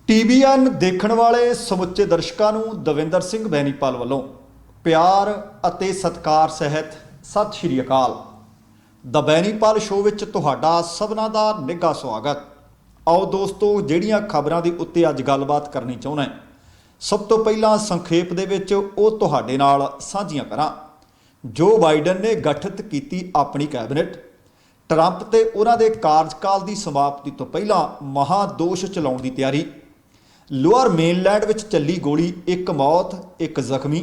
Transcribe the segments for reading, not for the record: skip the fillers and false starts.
TVN देखण वाले समुचे दर्शकों को दविंदर सिंह बैनीपाल वालों प्यार ਅਤੇ सत्कार सहित सत श्री अकाल। द बैनीपाल शो विच तुहाडा सबना दा निघा स्वागत। आओ दोस्तों, जिहड़ियां खबरां दे उत्ते अज गलबात करनी चाहुंदा है, सब तो पहला संखेप दे विच ओह तुहाडे नाल साझीआं करां। जो बाइडन ने गठित कीती अपनी कैबिनेट, ट्रंप ते उन्हां दे कार्यकाल की समाप्ति तो पहला महादोष चलाउण दी तैयारी, लोअर मेनलैंड विच चली गोली, एक मौत एक जख्मी,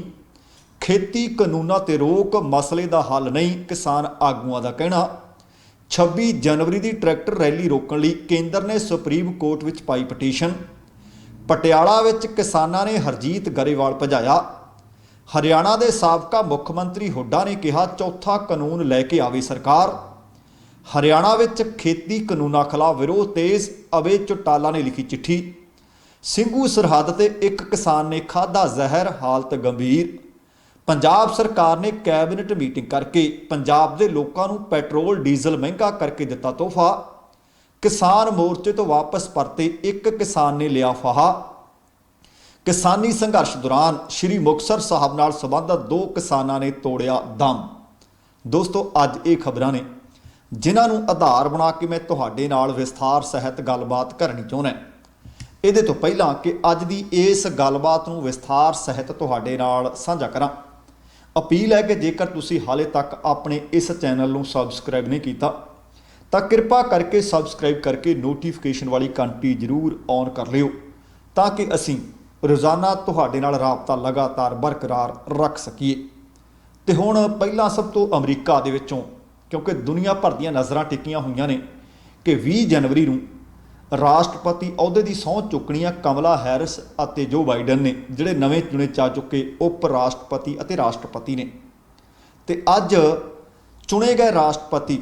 खेती कानूनां ते रोक मसले दा हल नहीं, किसान आगूआं दा कहना, 26 जनवरी की ट्रैक्टर रैली रोकण लई केंद्र ने सुप्रीम कोर्ट विच पाई पटीशन, पटियाला विच किसानां ने हरजीत गरेवाल भजाया, हरियाणा के साबका मुख मंत्री हुड्डा ने कहा चौथा कानून लैके आवे सरकार, हरियाणा विच खेती कानूनां खिलाफ विरोध तेज, अवे चौटाला ने लिखी चिट्ठी, ਸਿੰਘੂ सरहद ते एक किसान ने खाधा जहर, हालत गंभीर। पंजाब सरकार ने कैबिनेट मीटिंग करके पंजाब के लोगों को पैट्रोल डीजल महंगा करके दिता तोहफा, किसान मोर्चे तो वापस परते एक किसान ने लिया फाहा, किसानी संघर्ष दौरान श्री मुक्तसर साहब नाल संबंधित 2 किसानां ने तोड़िया दम। दोस्तों, अज ये खबरां ने जिन्हां नूं आधार बना के मैं तुहाडे नाल विस्तार सहित गलबात करनी चाहुंदा। ਇਹਦੇ ਤੋਂ ਪਹਿਲਾਂ कि ਅੱਜ ਦੀ ਇਸ ਗੱਲਬਾਤ ਨੂੰ ਵਿਸਥਾਰ ਸਹਿਤ ਤੁਹਾਡੇ ਨਾਲ ਸਾਂਝਾ ਕਰਾਂ, अपील है कि जेकर ਤੁਸੀਂ ਹਾਲੇ ਤੱਕ ਆਪਣੇ ਇਸ ਚੈਨਲ ਨੂੰ ਸਬਸਕ੍ਰਾਈਬ नहीं ਕੀਤਾ ਤਾਂ ਕਿਰਪਾ ਕਰਕੇ ਸਬਸਕ੍ਰਾਈਬ ਕਰਕੇ ਨੋਟੀਫਿਕੇਸ਼ਨ ਵਾਲੀ ਘੰਟੀ ਜ਼ਰੂਰ ਔਨ ਕਰ ਲਿਓ ਤਾਂ ਕਿ ਅਸੀਂ ਰੋਜ਼ਾਨਾ ਤੁਹਾਡੇ ਨਾਲ ਰਾਬਤਾ ਲਗਾਤਾਰ ਬਰਕਰਾਰ ਰੱਖ ਸਕੀਏ। ਤੇ ਹੁਣ ਪਹਿਲਾਂ ਸਭ ਤੋਂ ਅਮਰੀਕਾ ਦੇ ਵਿੱਚੋਂ, ਕਿਉਂਕਿ ਦੁਨੀਆ ਭਰ ਦੀਆਂ ਨਜ਼ਰਾਂ ਟਿਕੀਆਂ ਹੋਈਆਂ ਨੇ ਕਿ 20 जनवरी ਨੂੰ राष्ट्रपति अहुदे की सौं चुकनी है कमला हैरिस और जो बाइडन ने, जिहड़े नवे चुने जा चुके उप राष्ट्रपति और राष्ट्रपति ने। तो अज चुने गए राष्ट्रपति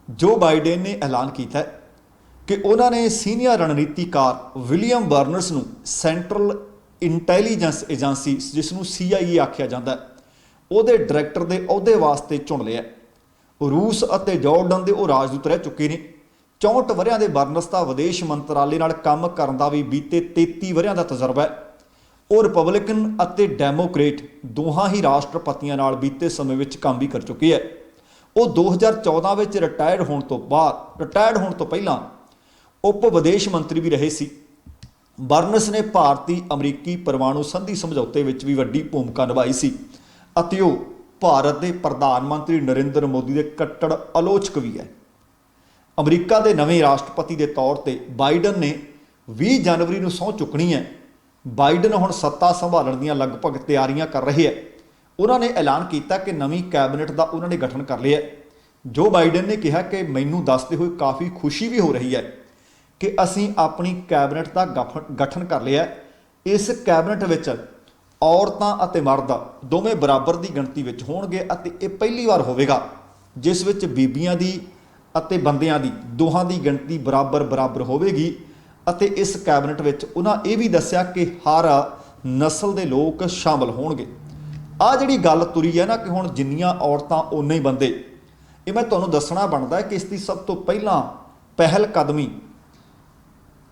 जो बाइडन ने ऐलान किया कि उन्होंने सीनियर रणनीतिकार विलियम बर्नस नूं सेंट्रल इंटैलीजेंस एजेंसी, जिसनूं CIA आख्या जाता है, उहदे डायरैक्टर के अहुदे वास्ते चुन लिया। रूस और जॉर्डन के वो राजदूत रह चुके हैं। 64 वरियां दे बर्नस दा विदेश मंत्रालय नाल काम करन दा भी बीते 33 वरियां दा तजर्बा है। और रिपब्लिकन अते डेमोक्रेट दोहां ही राष्ट्रपतियों नाल बीते समय विच काम भी कर चुके है। वो 2014 विच रिटायर्ड होने तो पहला उप विदेश मंत्री भी रहे सी। बर्नस ने भारतीय अमरीकी परमाणु संधि समझौते विच भी वड्डी भूमिका निभाई सी अते वो भारत के प्रधानमंत्री नरेंद्र मोदी के कट्टर आलोचक भी है। अमरीका के नवे राष्ट्रपति के तौर पर बाइडन ने 20 जनवरी को सौं चुकनी है। बाइडन हुण सत्ता संभालण दीआं लगभग तैयारियां कर रहे हैं। उन्होंने ऐलान किया कि नवी कैबिनेट का उन्होंने गठन कर लिया। जो बाइडन ने कहा कि मैनूं दसदे हुए काफ़ी खुशी भी हो रही है कि असीं अपनी कैबिनेट का गठन कर लिया। इस कैबिनेट विच औरतां अते मर्द दोवें बराबर की गिणती विच होणगे अते इह पहली बार होवेगा जिस विच बीबियां दी ਅਤੇ ਬੰਦਿਆਂ ਦੀ ਦੋਹਾਂ ਦੀ ਗਿਣਤੀ ਬਰਾਬਰ ਹੋਵੇਗੀ। ਅਤੇ ਇਸ ਕੈਬਨਿਟ ਵਿੱਚ ਉਹਨਾਂ ਇਹ ਵੀ ਦੱਸਿਆ ਕਿ ਹਰ ਨਸਲ ਦੇ ਲੋਕ ਸ਼ਾਮਲ ਹੋਣਗੇ। ਆ ਜਿਹੜੀ ਗੱਲ ਤੁਰੀ ਹੈ ਨਾ ਕਿ ਹੁਣ ਜਿੰਨੀਆਂ ਔਰਤਾਂ ਉਨੇ ਹੀ ਬੰਦੇ, ਇਹ ਮੈਂ ਤੁਹਾਨੂੰ ਦੱਸਣਾ ਬਣਦਾ ਕਿ ਇਸ ਦੀ ਸਭ ਤੋਂ ਪਹਿਲਾਂ ਪਹਿਲ ਕਦਮੀ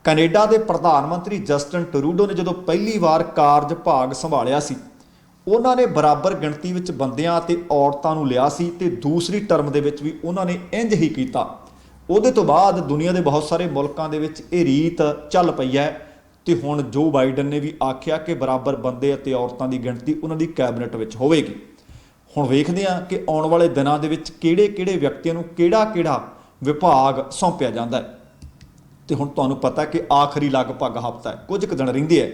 ਕੈਨੇਡਾ ਦੇ ਪ੍ਰਧਾਨ ਮੰਤਰੀ ਜਸਟਿਨ ਟਰੂਡੋ ਨੇ ਜਦੋਂ ਪਹਿਲੀ ਵਾਰ ਕਾਰਜ ਭਾਗ ਸੰਭਾਲਿਆ ਸੀ, ਉਹਨਾਂ ਨੇ ਬਰਾਬਰ ਗਿਣਤੀ ਵਿੱਚ ਬੰਦਿਆਂ ਅਤੇ ਔਰਤਾਂ ਨੂੰ ਲਿਆ ਸੀ ਤੇ ਦੂਸਰੀ ਟਰਮ ਦੇ ਵਿੱਚ ਵੀ ਉਹਨਾਂ ਨੇ ਇੰਜ ਹੀ ਕੀਤਾ। ਉਹਦੇ ਤੋਂ ਬਾਅਦ ਦੁਨੀਆ ਦੇ ਬਹੁਤ ਸਾਰੇ ਮੁਲਕਾਂ ਦੇ ਵਿੱਚ ਇਹ ਰੀਤ ਚੱਲ ਪਈ ਹੈ ਤੇ ਹੁਣ ਜੋ ਬਾਈਡਨ ਨੇ ਵੀ ਆਖਿਆ ਕਿ ਬਰਾਬਰ ਬੰਦੇ ਅਤੇ ਔਰਤਾਂ ਦੀ ਗਿਣਤੀ ਉਹਨਾਂ ਦੀ ਕੈਬਨਿਟ ਵਿੱਚ ਹੋਵੇਗੀ। ਹੁਣ ਵੇਖਦੇ ਹਾਂ ਕਿ ਆਉਣ ਵਾਲੇ ਦਿਨਾਂ ਦੇ ਵਿੱਚ ਕਿਹੜੇ ਵਿਅਕਤੀਆਂ ਨੂੰ ਕਿਹੜਾ ਵਿਭਾਗ ਸੌਂਪਿਆ ਜਾਂਦਾ ਹੈ। ਤੇ ਹੁਣ ਤੁਹਾਨੂੰ ਪਤਾ ਕਿ ਆਖਰੀ ਲਗਭਗ ਹਫ਼ਤਾ ਹੈ, ਕੁਝ ਕੁ ਦਿਨ ਰਹਿੰਦੇ ਹੈ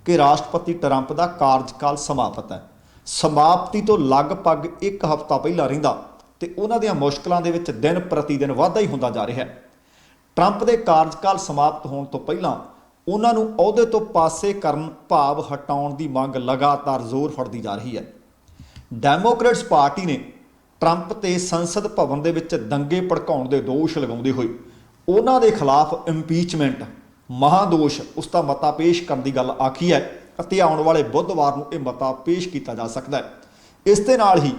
कि राष्ट्रपति ट्रंप का कार्यकाल समाप्त है। समाप्ति तो लगभग एक हफ्ता पहला रहिंदा ते उन्हां दियां मुश्किलां दे विच दिन प्रति दिन वाधा ही हुंदा जा रहा है। ट्रंप के कार्यकाल समाप्त होने तो पहला उन्हां नूं अहुदे तो पासे करन भाव हटाउण दी मंग लगातार जोर फड़दी जा रही है। डेमोक्रेट्स पार्टी ने ट्रंप ते संसद भवन दे विच दंगे भड़काउण दे दोष लगाउंदे होए उन्हां दे खिलाफ इंपीचमेंट महादोष उसका मता पेश करने की गल आखी है ਅਤੇ आने वाले बुधवार को यह मता पेश किया जा सकता है। इस दे नाल ही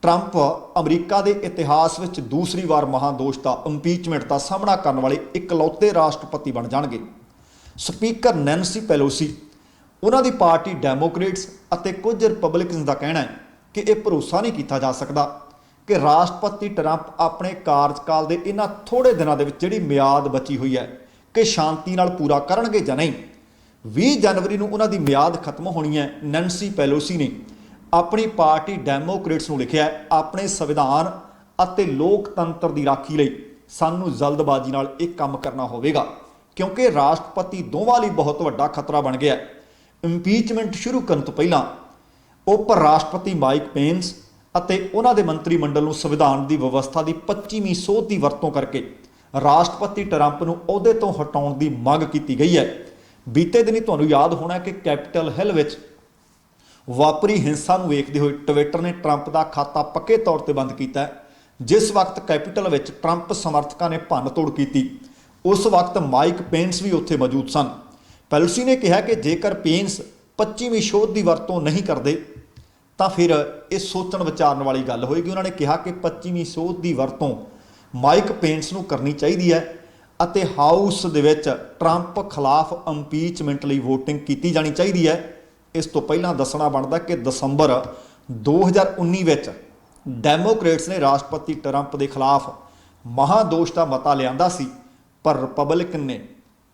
ट्रंप अमरीका के इतिहास में दूसरी बार महादोष का इंपीचमेंट का सामना करने वाले इकलौते राष्ट्रपति बन जाएंगे। ਸਪੀਕਰ ਨੈਂਸੀ ਪੈਲੋਸੀ, ਉਹਨਾਂ ਦੀ ਪਾਰਟੀ ਡੈਮੋਕ੍ਰੇਟਸ ਅਤੇ ਕੁਝ ਰਿਪਬਲਿਕਨਸ ਦਾ ਕਹਿਣਾ ਹੈ ਕਿ ਇਹ ਭਰੋਸਾ ਨਹੀਂ ਕੀਤਾ ਜਾ ਸਕਦਾ ਕਿ ਰਾਸ਼ਟਰਪਤੀ ਟਰੰਪ ਆਪਣੇ ਕਾਰਜਕਾਲ ਦੇ ਇਹਨਾਂ ਥੋੜੇ ਦਿਨਾਂ ਦੇ ਵਿੱਚ ਜਿਹੜੀ ਮਿਆਦ ਬਚੀ ਹੋਈ ਹੈ ਕਿ ਸ਼ਾਂਤੀ ਨਾਲ ਪੂਰਾ ਕਰਨਗੇ ਜਾਂ ਨਹੀਂ। 20 ਜਨਵਰੀ ਨੂੰ ਉਹਨਾਂ ਦੀ ਮਿਆਦ ਖਤਮ ਹੋਣੀ ਹੈ। ਨੈਂਸੀ ਪੈਲੋਸੀ ਨੇ ਆਪਣੀ ਪਾਰਟੀ ਡੈਮੋਕ੍ਰੇਟਸ ਨੂੰ ਲਿਖਿਆ ਹੈ, ਆਪਣੇ ਸੰਵਿਧਾਨ ਅਤੇ ਲੋਕਤੰਤਰ ਦੀ ਰਾਖੀ ਲਈ ਸਾਨੂੰ ਜਲਦਬਾਜ਼ੀ ਨਾਲ ਇਹ ਕੰਮ ਕਰਨਾ ਹੋਵੇਗਾ ਕਿਉਂਕਿ ਰਾਸ਼ਟਰਪਤੀ ਦੋਵਾਂ ਲਈ ਬਹੁਤ ਵੱਡਾ ਖਤਰਾ ਬਣ ਗਿਆ ਹੈ। ਇੰਪੀਚਮੈਂਟ ਸ਼ੁਰੂ ਕਰਨ ਤੋਂ ਪਹਿਲਾਂ ਉਪ ਰਾਸ਼ਟਰਪਤੀ ਮਾਈਕ ਪੈਂਸ ਅਤੇ ਉਹਨਾਂ ਦੇ ਮੰਤਰੀ ਮੰਡਲ ਨੂੰ ਸੰਵਿਧਾਨ ਦੀ ਵਿਵਸਥਾ ਦੀ 25ਵੀਂ ਸੋਧ ਦੀ ਵਰਤੋਂ ਕਰਕੇ ਰਾਸ਼ਟਰਪਤੀ ਟਰੰਪ ਨੂੰ ਅਹੁਦੇ ਤੋਂ ਹਟਾਉਣ ਦੀ ਮੰਗ ਕੀਤੀ ਗਈ ਹੈ। ਬੀਤੇ ਦਿਨੀ ਤੁਹਾਨੂੰ ਯਾਦ ਹੋਣਾ ਕਿ ਕੈਪੀਟਲ ਹਿੱਲ ਵਿੱਚ ਵਾਪਰੀ ਹਿੰਸਾ ਨੂੰ ਵੇਖਦੇ ਹੋਏ ਟਵਿੱਟਰ ਨੇ ਟਰੰਪ ਦਾ ਖਾਤਾ ਪੱਕੇ ਤੌਰ ਤੇ ਬੰਦ ਕੀਤਾ ਹੈ। ਜਿਸ ਵਕਤ ਕੈਪੀਟਲ ਵਿੱਚ ਟਰੰਪ ਸਮਰਥਕਾਂ ਨੇ ਭੰਨ-ਤੋੜ ਕੀਤੀ, ਉਸ ਵਕਤ ਮਾਈਕ ਪੈਂਸ ਵੀ ਉੱਥੇ ਮੌਜੂਦ ਸਨ। ਪੈਲੋਸੀ ਨੇ ਕਿਹਾ ਕਿ ਜੇਕਰ ਪੈਂਸ 25ਵੀਂ ਸੋਧ ਦੀ ਵਰਤੋਂ ਨਹੀਂ ਕਰਦੇ ਤਾਂ ਫਿਰ ਇਹ ਸੋਚਣ ਵਿਚਾਰਨ ਵਾਲੀ ਗੱਲ ਹੋਏਗੀ। ਉਹਨਾਂ ਨੇ ਕਿਹਾ ਕਿ 25ਵੀਂ ਸੋਧ ਦੀ ਵਰਤੋਂ ਮਾਈਕ ਪੈਂਸ ਨੂੰ ਕਰਨੀ ਚਾਹੀਦੀ ਹੈ ਅਤੇ ਹਾਊਸ ਦੇ ਵਿੱਚ ਟਰੰਪ ਖਿਲਾਫ ਇੰਪੀਚਮੈਂਟ ਲਈ ਵੋਟਿੰਗ ਕੀਤੀ ਜਾਣੀ ਚਾਹੀਦੀ ਹੈ। ਇਸ ਤੋਂ ਪਹਿਲਾਂ ਦੱਸਣਾ ਬਣਦਾ ਕਿ ਦਸੰਬਰ 2019 ਵਿੱਚ ਡੈਮੋਕ੍ਰੇਟਸ ਨੇ ਰਾਸ਼ਟਰਪਤੀ ਟਰੰਪ ਦੇ ਖਿਲਾਫ ਮਹਾਦੋਸ਼ ਦਾ ਮਤਾ ਲਿਆਂਦਾ ਸੀ, ਪਰ ਰਿਪਬਲਿਕਨ ਨੇ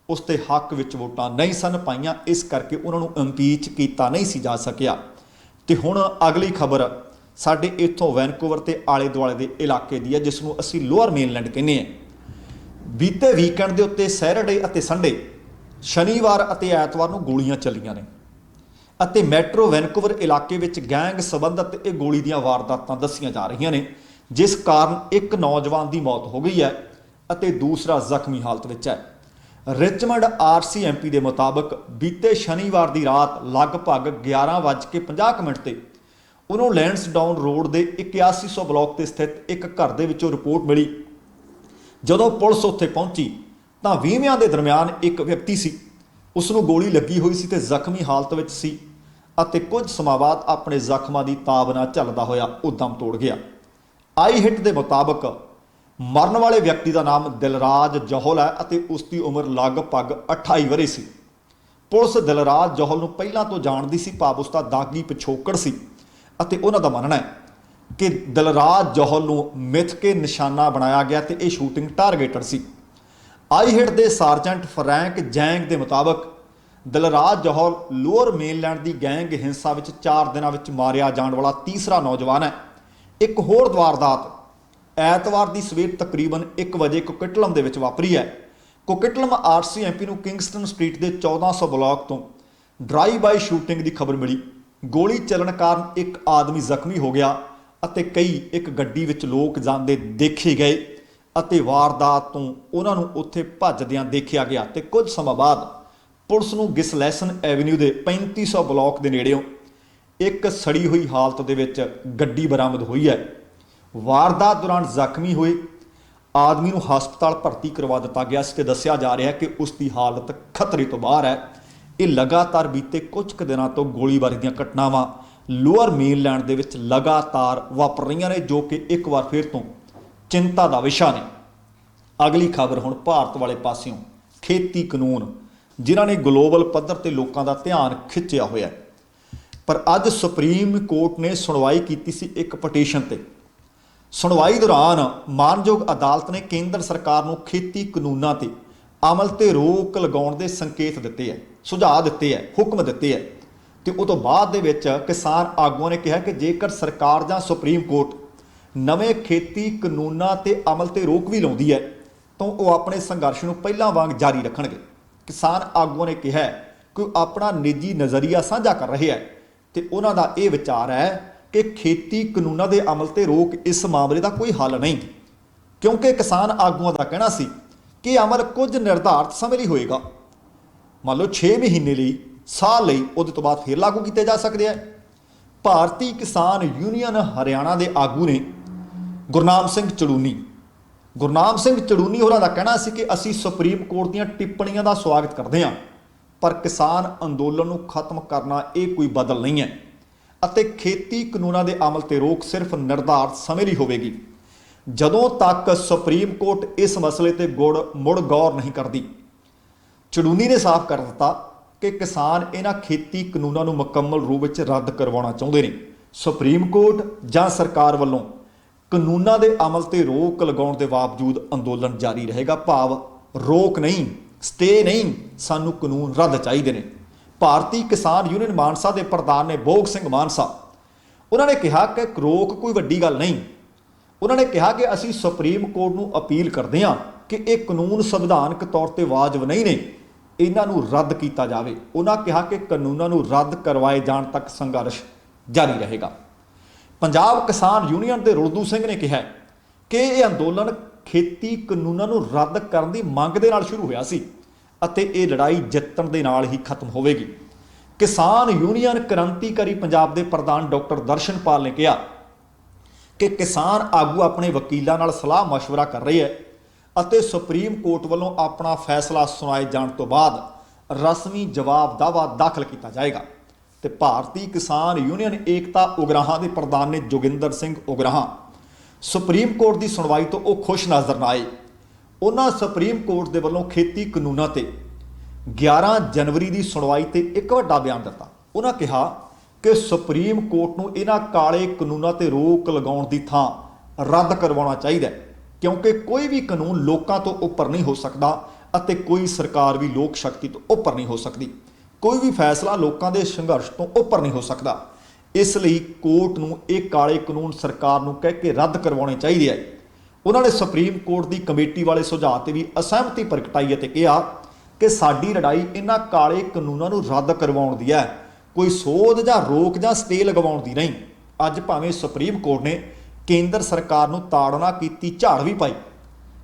ਉਸ ਦੇ ਹੱਕ ਵਿੱਚ ਵੋਟਾਂ ਨਹੀਂ ਸਨ ਪਾਈਆਂ, ਇਸ ਕਰਕੇ ਉਹਨਾਂ ਨੂੰ ਇੰਪੀਚ ਕੀਤਾ ਨਹੀਂ ਸੀ ਜਾ ਸਕਿਆ। ਤੇ ਹੁਣ ਅਗਲੀ ਖਬਰ ਸਾਡੇ ਇੱਥੋਂ ਵੈਨਕੂਵਰ ਤੇ ਆਲੇ ਦੁਆਲੇ ਦੇ ਇਲਾਕੇ ਦੀ ਹੈ, ਜਿਸ ਨੂੰ ਅਸੀਂ ਲੋਅਰ ਮੇਨਲੈਂਡ ਕਹਿੰਦੇ ਹਾਂ। ਬੀਤੇ ਵੀਕਐਂਡ ਦੇ ਉੱਤੇ ਸੈਟਰਡੇ ਅਤੇ ਸੰਡੇ, ਸ਼ਨੀਵਾਰ ਅਤੇ ਐਤਵਾਰ ਨੂੰ ਗੋਲੀਆਂ ਚੱਲੀਆਂ ਨੇ ਅਤੇ ਮੈਟਰੋ ਵੈਨਕੂਵਰ ਇਲਾਕੇ ਵਿੱਚ ਗੈਂਗ ਸੰਬੰਧਿਤ ਇਹ ਗੋਲੀ ਦੀਆਂ ਵਾਰਦਾਤਾਂ ਦੱਸੀਆਂ ਜਾ ਰਹੀਆਂ ਨੇ, ਜਿਸ ਕਾਰਨ ਇੱਕ ਨੌਜਵਾਨ ਦੀ ਮੌਤ ਹੋ ਗਈ ਹੈ ਅਤੇ ਦੂਸਰਾ ਜ਼ਖਮੀ ਹਾਲਤ ਵਿੱਚ ਹੈ। ਰਿਚਮੰਡ RCMP ਦੇ ਮੁਤਾਬਕ ਬੀਤੇ ਸ਼ਨੀਵਾਰ ਦੀ ਰਾਤ ਲਗਭਗ 11:50 ਤੇ ਉਹਨੂੰ ਲੈਂਸਡਾਊਨ ਰੋਡ ਦੇ 8100 ਬਲਾਕ ਤੇ ਸਥਿਤ ਇੱਕ ਘਰ ਦੇ ਵਿੱਚੋਂ ਰਿਪੋਰਟ ਮਿਲੀ। ਜਦੋਂ ਪੁਲਿਸ ਉੱਥੇ ਪਹੁੰਚੀ ਤਾਂ 20ਵਿਆਂ ਦੇ ਦਰਮਿਆਨ ਇੱਕ ਵਿਅਕਤੀ ਸੀ, ਉਸ ਨੂੰ ਗੋਲੀ ਲੱਗੀ ਹੋਈ ਸੀ ਤੇ ਜ਼ਖਮੀ ਹਾਲਤ ਵਿੱਚ ਸੀ ਅਤੇ ਕੁਝ ਸਮਾਂ ਬਾਅਦ ਆਪਣੇ ਜ਼ਖਮਾਂ ਦੀ ਤਾਬ ਨਾਲ ਝੱਲਦਾ ਹੋਇਆ ਉਹ ਦਮ ਤੋੜ ਗਿਆ। ਆਈ ਹਿੱਟ ਦੇ ਮੁਤਾਬਕ ਮਰਨ ਵਾਲੇ ਵਿਅਕਤੀ ਦਾ ਨਾਮ ਦਿਲਰਾਜ ਜੌਹਲ ਹੈ ਅਤੇ ਉਸ ਦੀ ਉਮਰ ਲਗਭਗ 28 ਵਰ੍ਹੇ ਸੀ। ਪੁਲਿਸ ਦਿਲਰਾਜ ਜੌਹਲ ਨੂੰ ਪਹਿਲਾਂ ਤੋਂ ਜਾਣਦੀ ਸੀ, ਭਾਵ ਉਸ ਦਾ ਦਾਗੀ ਪਿਛੋਕੜ ਸੀ ਅਤੇ ਉਹਨਾਂ ਦਾ ਮੰਨਣਾ ਹੈ ਕਿ ਦਿਲਰਾਜ ਜੌਹਲ ਨੂੰ ਮਿੱਥ ਕੇ ਨਿਸ਼ਾਨਾ ਬਣਾਇਆ ਗਿਆ ਤੇ ਇਹ ਸ਼ੂਟਿੰਗ ਟਾਰਗੇਟਡ ਸੀ। ਆਈ ਹਿੱਟ ਦੇ ਸਾਰਜੈਂਟ ਫਰੈਂਕ ਜੈਂਗ ਦੇ ਮੁਤਾਬਕ ਦਿਲਰਾਜ ਜੌਹਲ ਲੋਅਰ ਮੇਨਲੈਂਡ ਦੀ ਗੈਂਗ ਹਿੰਸਾ ਵਿੱਚ 4 ਦਿਨਾਂ ਵਿੱਚ ਮਾਰਿਆ ਜਾਣ ਵਾਲਾ ਤੀਸਰਾ ਨੌਜਵਾਨ ਹੈ। ਇੱਕ ਹੋਰ ਵਾਰਦਾਤ ਐਤਵਾਰ ਦੀ ਸਵੇਰ ਤਕਰੀਬਨ 1 ਵਜੇ ਕੋਕਿਟਲਮ ਦੇ ਵਿੱਚ ਵਾਪਰੀ ਹੈ। ਕੋਕਿਟਲਮ RCMP ਨੂੰ ਕਿੰਗਸਟਨ ਸਟਰੀਟ ਦੇ 1400 ਬਲਾਕ ਤੋਂ ਡਰਾਈਵ ਬਾਈ ਸ਼ੂਟਿੰਗ ਦੀ ਖਬਰ ਮਿਲੀ। ਗੋਲੀ ਚੱਲਣ ਕਾਰਨ ਇੱਕ ਆਦਮੀ ਜ਼ਖਮੀ ਹੋ ਗਿਆ ਅਤੇ ਕਈ ਇੱਕ ਗੱਡੀ ਵਿੱਚ ਲੋਕ ਜਾਂਦੇ ਦੇਖੇ ਗਏ ਅਤੇ ਵਾਰਦਾਤ ਤੋਂ ਉਹਨਾਂ ਨੂੰ ਉੱਥੇ ਭੱਜਦਿਆਂ ਦੇਖਿਆ ਗਿਆ ਤੇ ਕੁਝ ਸਮਾਂ ਬਾਅਦ ਪੁਲਿਸ ਨੂੰ ਗਿਸਲੈਸਨ ਐਵਨਿਊ ਦੇ 3500 ਬਲਾਕ ਦੇ ਨੇੜਿਓਂ ਇੱਕ ਸੜੀ ਹੋਈ ਹਾਲਤ ਦੇ ਵਿੱਚ ਗੱਡੀ ਬਰਾਮਦ ਹੋਈ ਹੈ। ਵਾਰਦਾਤ ਦੌਰਾਨ ਜ਼ਖਮੀ ਹੋਏ ਆਦਮੀ ਨੂੰ ਹਸਪਤਾਲ ਭਰਤੀ ਕਰਵਾ ਦਿੱਤਾ ਗਿਆ ਸੀ ਤੇ ਦੱਸਿਆ ਜਾ ਰਿਹਾ ਹੈ ਕਿ ਉਸ ਦੀ ਹਾਲਤ ਖਤਰੇ ਤੋਂ ਬਾਹਰ ਹੈ। ਇਹ ਲਗਾਤਾਰ ਬੀਤੇ ਕੁਝ ਕੁ ਦਿਨਾਂ ਤੋਂ ਗੋਲੀਬਾਰੀ ਦੀਆਂ ਘਟਨਾਵਾਂ ਲੋਅਰ ਮੇਨਲੈਂਡ ਦੇ ਵਿੱਚ ਲਗਾਤਾਰ ਵਾਪਰ ਰਹੀਆਂ ਨੇ, ਜੋ ਕਿ ਇੱਕ ਵਾਰ ਫਿਰ ਤੋਂ ਚਿੰਤਾ ਦਾ ਵਿਸ਼ਾ ਨੇ। ਅਗਲੀ ਖਬਰ ਹੁਣ ਭਾਰਤ ਵਾਲੇ ਪਾਸਿਓਂ, ਖੇਤੀ ਕਾਨੂੰਨ ਜਿਨ੍ਹਾਂ ਨੇ ਗਲੋਬਲ ਪੱਧਰ ਤੇ ਲੋਕਾਂ ਦਾ ਧਿਆਨ ਖਿੱਚਿਆ ਹੋਇਆ, ਪਰ ਅੱਜ ਸੁਪਰੀਮ ਕੋਰਟ ਨੇ ਸੁਣਵਾਈ ਕੀਤੀ ਸੀ ਇੱਕ ਪਟੀਸ਼ਨ ਤੇ। ਸੁਣਵਾਈ ਦੌਰਾਨ ਮਾਨਯੋਗ ਅਦਾਲਤ ਨੇ ਕੇਂਦਰ ਸਰਕਾਰ ਨੂੰ ਖੇਤੀ ਕਾਨੂੰਨਾਂ ਤੇ ਅਮਲ ਤੇ ਰੋਕ ਲਗਾਉਣ ਦੇ ਸੰਕੇਤ ਦਿੱਤੇ ਹੈ, ਸੁਝਾਅ ਦਿੱਤੇ ਹੈ, ਹੁਕਮ ਦਿੱਤੇ ਹੈ ਤੇ ਉਹ ਤੋਂ ਬਾਅਦ ਦੇ ਵਿੱਚ ਕਿਸਾਨ ਆਗੂਆਂ ਨੇ ਕਿਹਾ ਕਿ ਜੇਕਰ ਸਰਕਾਰ ਜਾਂ ਸੁਪਰੀਮ ਕੋਰਟ ਨਵੇਂ ਖੇਤੀ ਕਾਨੂੰਨਾਂ ਤੇ ਅਮਲ ਤੇ ਰੋਕ ਵੀ ਲਾਉਂਦੀ ਹੈ ਤਾਂ ਉਹ ਆਪਣੇ ਸੰਘਰਸ਼ ਨੂੰ ਪਹਿਲਾਂ ਵਾਂਗ ਜਾਰੀ ਰੱਖਣਗੇ। ਕਿਸਾਨ ਆਗੂਆਂ ਨੇ ਕਿਹਾ ਕਿ ਉਹ ਆਪਣਾ ਨਿੱਜੀ ਨਜ਼ਰੀਆ ਸਾਂਝਾ ਕਰ ਰਹੇ ਹੈ ਤੇ ਉਹਨਾਂ ਦਾ ਇਹ ਵਿਚਾਰ ਹੈ ਕਿ ਖੇਤੀ ਕਾਨੂੰਨਾਂ ਦੇ ਅਮਲ ਤੇ ਰੋਕ ਇਸ ਮਾਮਲੇ ਦਾ ਕੋਈ ਹੱਲ ਨਹੀਂ, ਕਿਉਂਕਿ ਕਿਸਾਨ ਆਗੂਆਂ ਦਾ ਕਹਿਣਾ ਸੀ ਕਿ ਅਮਲ ਕੁਝ ਨਿਰਧਾਰਤ ਸਮੇਂ ਲਈ ਹੋਏਗਾ, ਮੰਨ ਲਓ 6 ਮਹੀਨੇ ਲਈ, ਸਾਲ ਲਈ, ਉਹਦੇ ਤੋਂ ਬਾਅਦ ਫਿਰ ਲਾਗੂ ਕੀਤੇ ਜਾ ਸਕਦੇ ਆ। ਭਾਰਤੀ ਕਿਸਾਨ ਯੂਨੀਅਨ ਹਰਿਆਣਾ ਦੇ ਆਗੂ ਨੇ ਗੁਰਨਾਮ ਸਿੰਘ ਚੜੂਨੀ ਹੋਰਾਂ ਦਾ ਕਹਿਣਾ ਸੀ ਕਿ ਅਸੀਂ ਸੁਪਰੀਮ ਕੋਰਟ ਦੀਆਂ ਟਿੱਪਣੀਆਂ ਦਾ ਸਵਾਗਤ ਕਰਦੇ ਹਾਂ, ਪਰ ਕਿਸਾਨ ਅੰਦੋਲਨ ਨੂੰ ਖਤਮ ਕਰਨਾ ਇਹ ਕੋਈ ਬਦਲ ਨਹੀਂ ਹੈ ਅਤੇ ਖੇਤੀ ਕਾਨੂੰਨਾਂ ਦੇ ਅਮਲ ਤੇ ਰੋਕ ਸਿਰਫ ਨਿਰਧਾਰਤ ਸਮੇਂ ਲਈ ਹੋਵੇਗੀ। ਜਦੋਂ ਤੱਕ ਸੁਪਰੀਮ ਕੋਰਟ ਇਸ ਮਸਲੇ ਤੇ ਮੁੜ ਗੌਰ ਨਹੀਂ ਕਰਦੀ, ਚੜੂਨੀ ਨੇ ਸਾਫ਼ ਕਰ ਦਿੱਤਾ ਕਿ ਕਿਸਾਨ ਇਹਨਾਂ ਖੇਤੀ ਕਾਨੂੰਨਾਂ ਨੂੰ ਮੁਕੰਮਲ ਰੂਪ ਵਿੱਚ ਰੱਦ ਕਰਵਾਉਣਾ ਚਾਹੁੰਦੇ ਨੇ। ਸੁਪਰੀਮ ਕੋਰਟ ਜਾਂ ਸਰਕਾਰ ਵੱਲੋਂ ਕਾਨੂੰਨਾਂ ਦੇ ਅਮਲ ਤੇ ਰੋਕ ਲਗਾਉਣ ਦੇ ਬਾਵਜੂਦ ਅੰਦੋਲਨ ਜਾਰੀ ਰਹੇਗਾ। ਭਾਵ ਰੋਕ ਨਹੀਂ, ਸਟੇ ਨਹੀਂ, ਸਾਨੂੰ ਕਾਨੂੰਨ ਰੱਦ ਚਾਹੀਦੇ ਨੇ। ਭਾਰਤੀ ਕਿਸਾਨ ਯੂਨੀਅਨ ਮਾਨਸਾ ਦੇ ਪ੍ਰਧਾਨ ਨੇ ਭੋਗ ਸਿੰਘ ਮਾਨਸਾ, ਉਹਨਾਂ ਨੇ ਕਿਹਾ ਕਿ ਰੋਕ ਕੋਈ ਵੱਡੀ ਗੱਲ ਨਹੀਂ। ਉਹਨਾਂ ਨੇ ਕਿਹਾ ਕਿ ਅਸੀਂ ਸੁਪਰੀਮ ਕੋਰਟ ਨੂੰ ਅਪੀਲ ਕਰਦੇ ਹਾਂ ਕਿ ਇਹ ਕਾਨੂੰਨ ਸੰਵਿਧਾਨਕ ਤੌਰ ਤੇ ਵਾਜਬ ਨਹੀਂ ਨੇ, ਇਹਨਾਂ ਨੂੰ ਰੱਦ ਕੀਤਾ ਜਾਵੇ। ਉਹਨਾਂ ਕਿਹਾ ਕਿ ਕਾਨੂੰਨਾਂ ਨੂੰ ਰੱਦ ਕਰਵਾਏ ਜਾਣ ਤੱਕ ਸੰਘਰਸ਼ ਜਾਰੀ ਰਹੇਗਾ। ਪੰਜਾਬ ਕਿਸਾਨ ਯੂਨੀਅਨ ਦੇ ਰੁਲਦੂ ਸਿੰਘ ਨੇ ਕਿਹਾ ਕਿ ਇਹ ਅੰਦੋਲਨ ਖੇਤੀ ਕਾਨੂੰਨਾਂ ਨੂੰ ਰੱਦ ਕਰਨ ਦੀ ਮੰਗ ਦੇ ਨਾਲ ਸ਼ੁਰੂ ਹੋਇਆ ਸੀ ਅਤੇ ਇਹ ਲੜਾਈ ਜਿੱਤਣ ਦੇ ਨਾਲ ਹੀ ਖਤਮ ਹੋਵੇਗੀ। ਕਿਸਾਨ ਯੂਨੀਅਨ ਕ੍ਰਾਂਤੀਕਾਰੀ ਪੰਜਾਬ ਦੇ ਪ੍ਰਧਾਨ ਡਾਕਟਰ ਦਰਸ਼ਨਪਾਲ ਨੇ ਕਿਹਾ ਕਿ ਕਿਸਾਨ ਆਗੂ ਆਪਣੇ ਵਕੀਲਾਂ ਨਾਲ ਸਲਾਹ ਮਸ਼ਵਰਾ ਕਰ ਰਹੇ ਹੈ ਅਤੇ ਸੁਪਰੀਮ ਕੋਰਟ ਵੱਲੋਂ ਆਪਣਾ ਫੈਸਲਾ ਸੁਣਾਏ ਜਾਣ ਤੋਂ ਬਾਅਦ ਰਸਮੀ ਜਵਾਬ ਦਾਵਾ ਦਾਖਲ ਕੀਤਾ ਜਾਏਗਾ। ਤੇ ਭਾਰਤੀ ਕਿਸਾਨ ਯੂਨੀਅਨ ਏਕਤਾ ਉਗਰਾਹਾਂ ਦੇ ਪ੍ਰਧਾਨ ਨੇ ਜੋਗਿੰਦਰ ਸਿੰਘ ਉਗਰਾਹਾਂ ਸੁਪਰੀਮ ਕੋਰਟ ਦੀ ਸੁਣਵਾਈ ਤੋਂ ਉਹ ਖੁਸ਼ ਨਜ਼ਰ ਨਾ ਆਏ। ਉਹਨਾਂ ਸੁਪਰੀਮ ਕੋਰਟ ਦੇ ਵੱਲੋਂ ਖੇਤੀ ਕਾਨੂੰਨਾਂ ਤੇ 11 ਜਨਵਰੀ ਦੀ ਸੁਣਵਾਈ ਤੇ ਇੱਕ ਵੱਡਾ ਬਿਆਨ ਦਿੱਤਾ। ਉਹਨਾਂ ਕਿਹਾ ਕਿ ਸੁਪਰੀਮ ਕੋਰਟ ਨੂੰ ਇਹਨਾਂ ਕਾਲੇ ਕਾਨੂੰਨਾਂ ਤੇ ਰੋਕ ਲਗਾਉਣ ਦੀ ਥਾਂ ਰੱਦ ਕਰਵਾਉਣਾ ਚਾਹੀਦਾ ਹੈ, ਕਿਉਂਕਿ ਕੋਈ ਵੀ ਕਾਨੂੰਨ ਲੋਕਾਂ ਤੋਂ ਉੱਪਰ ਨਹੀਂ ਹੋ ਸਕਦਾ ਅਤੇ ਕੋਈ ਸਰਕਾਰ ਵੀ ਲੋਕ ਸ਼ਕਤੀ ਤੋਂ ਉੱਪਰ ਨਹੀਂ ਹੋ ਸਕਦੀ। ਕੋਈ ਵੀ ਫੈਸਲਾ ਲੋਕਾਂ ਦੇ ਸੰਘਰਸ਼ ਤੋਂ ਉੱਪਰ ਨਹੀਂ ਹੋ ਸਕਦਾ। ਇਸ ਲਈ ਕੋਰਟ ਨੂੰ ਇਹ ਕਾਲੇ ਕਾਨੂੰਨ ਸਰਕਾਰ ਨੂੰ ਕਹਿ ਕੇ ਰੱਦ ਕਰਵਾਉਣੇ ਚਾਹੀਦੇ ਹੈ। ਉਹਨਾਂ ਨੇ ਸੁਪਰੀਮ ਕੋਰਟ ਦੀ ਕਮੇਟੀ ਵਾਲੇ ਸੁਝਾਅ ਤੇ ਵੀ ਅਸਹਿਮਤੀ ਪ੍ਰਗਟਾਈ ਅਤੇ ਕਿਹਾ ਕਿ ਸਾਡੀ ਲੜਾਈ ਇਹਨਾਂ ਕਾਲੇ ਕਾਨੂੰਨਾਂ ਨੂੰ ਰੱਦ ਕਰਵਾਉਣ ਦੀ ਹੈ, ਕੋਈ ਸੋਧ ਜਾਂ ਰੋਕ ਜਾਂ ਸਟੇ ਲਗਵਾਉਣ ਦੀ ਨਹੀਂ। ਅੱਜ ਭਾਵੇਂ ਸੁਪਰੀਮ ਕੋਰਟ ਨੇ ਕੇਂਦਰ ਸਰਕਾਰ ਨੂੰ ਤਾੜਨਾ ਕੀਤੀ, ਝਾੜ ਵੀ ਪਾਈ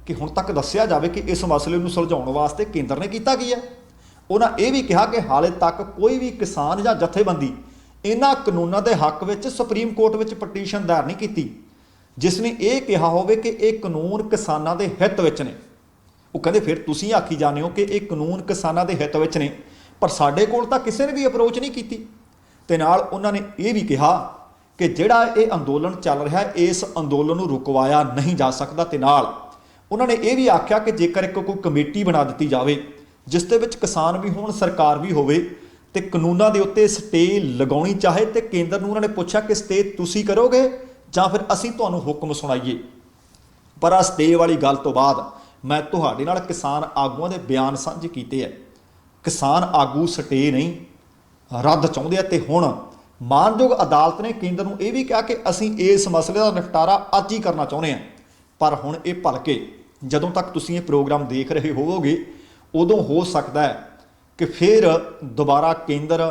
ਕਿ ਹੁਣ ਤੱਕ ਦੱਸਿਆ ਜਾਵੇ ਕਿ ਇਸ ਮਸਲੇ ਨੂੰ ਸੁਲਝਾਉਣ ਵਾਸਤੇ ਕੇਂਦਰ ਨੇ ਕੀਤਾ ਕੀ ਹੈ। ਉਹਨਾਂ ਇਹ ਵੀ ਕਿਹਾ ਕਿ ਹਾਲੇ ਤੱਕ ਕੋਈ ਵੀ ਕਿਸਾਨ ਜਾਂ ਜਥੇਬੰਦੀ ਇਹਨਾਂ ਕਾਨੂੰਨਾਂ ਦੇ ਹੱਕ ਵਿੱਚ ਸੁਪਰੀਮ ਕੋਰਟ ਵਿੱਚ ਪਟੀਸ਼ਨ ਦਾਇਰ ਨਹੀਂ ਕੀਤੀ ਜਿਸ ਨੇ ਇਹ ਕਿਹਾ ਹੋਵੇ ਕਿ ਇਹ ਕਾਨੂੰਨ ਕਿਸਾਨਾਂ ਦੇ ਹਿੱਤ ਵਿੱਚ ਨੇ। ਉਹ ਕਹਿੰਦੇ ਫਿਰ ਤੁਸੀਂ ਆਖੀ ਜਾਂਦੇ ਹੋ ਕਿ ਇਹ ਕਾਨੂੰਨ ਕਿਸਾਨਾਂ ਦੇ ਹਿੱਤ ਵਿੱਚ ਨੇ, ਪਰ ਸਾਡੇ ਕੋਲ ਤਾਂ ਕਿਸੇ ਨੇ ਵੀ ਅਪਰੋਚ ਨਹੀਂ ਕੀਤੀ। ਤੇ ਨਾਲ ਉਹਨਾਂ ਨੇ ਇਹ ਵੀ ਕਿਹਾ ਕਿ ਜਿਹੜਾ ਇਹ ਅੰਦੋਲਨ ਚੱਲ ਰਿਹਾ ਹੈ ਇਸ ਅੰਦੋਲਨ ਨੂੰ ਰੁਕਵਾਇਆ ਨਹੀਂ ਜਾ ਸਕਦਾ। ਤੇ ਨਾਲ ਉਹਨਾਂ ਨੇ ਇਹ ਵੀ ਆਖਿਆ ਕਿ ਜੇਕਰ ਇੱਕ ਕੋਈ ਕਮੇਟੀ ਬਣਾ ਦਿੱਤੀ ਜਾਵੇ ਜਿਸ ਦੇ ਵਿੱਚ ਕਿਸਾਨ ਵੀ ਹੋਣ, ਸਰਕਾਰ ਵੀ ਹੋਵੇ ਤੇ ਕਾਨੂੰਨਾਂ ਦੇ ਉੱਤੇ ਸਟੇ ਲਗਾਉਣੀ ਚਾਹੇ ਤੇ ਕੇਂਦਰ ਨੂੰ ਉਹਨਾਂ ਨੇ ਪੁੱਛਿਆ ਕਿ ਸਟੇ ਤੁਸੀਂ ਕਰੋਗੇ ਜਾਂ ਫਿਰ ਅਸੀਂ ਤੁਹਾਨੂੰ ਹੁਕਮ ਸੁਣਾਈਏ। ਪਰ ਆ ਸਟੇ ਵਾਲੀ ਗੱਲ ਤੋਂ ਬਾਅਦ ਮੈਂ ਤੁਹਾਡੇ ਨਾਲ ਕਿਸਾਨ ਆਗੂਆਂ ਦੇ ਬਿਆਨ ਸਾਂਝੇ ਕੀਤੇ ਹੈ। ਕਿਸਾਨ ਆਗੂ ਸਟੇ ਨਹੀਂ ਰੱਦ ਚਾਹੁੰਦੇ ਆ ਤੇ ਹੁਣ ਮਾਨਯੋਗ ਅਦਾਲਤ ਨੇ ਕੇਂਦਰ ਨੂੰ ਇਹ ਵੀ ਕਿਹਾ ਕਿ ਅਸੀਂ ਇਸ ਮਸਲੇ ਦਾ ਨਿਪਟਾਰਾ ਅੱਜ ਹੀ ਕਰਨਾ ਚਾਹੁੰਦੇ ਹਾਂ। ਪਰ ਹੁਣ ਇਹ ਭਲਕੇ ਜਦੋਂ ਤੱਕ ਤੁਸੀਂ ਇਹ ਪ੍ਰੋਗਰਾਮ ਦੇਖ ਰਹੇ ਹੋਵੋਗੇ ਉਦੋਂ ਹੋ ਸਕਦਾ ਹੈ ਕਿ ਫਿਰ ਦੁਬਾਰਾ ਕੇਂਦਰ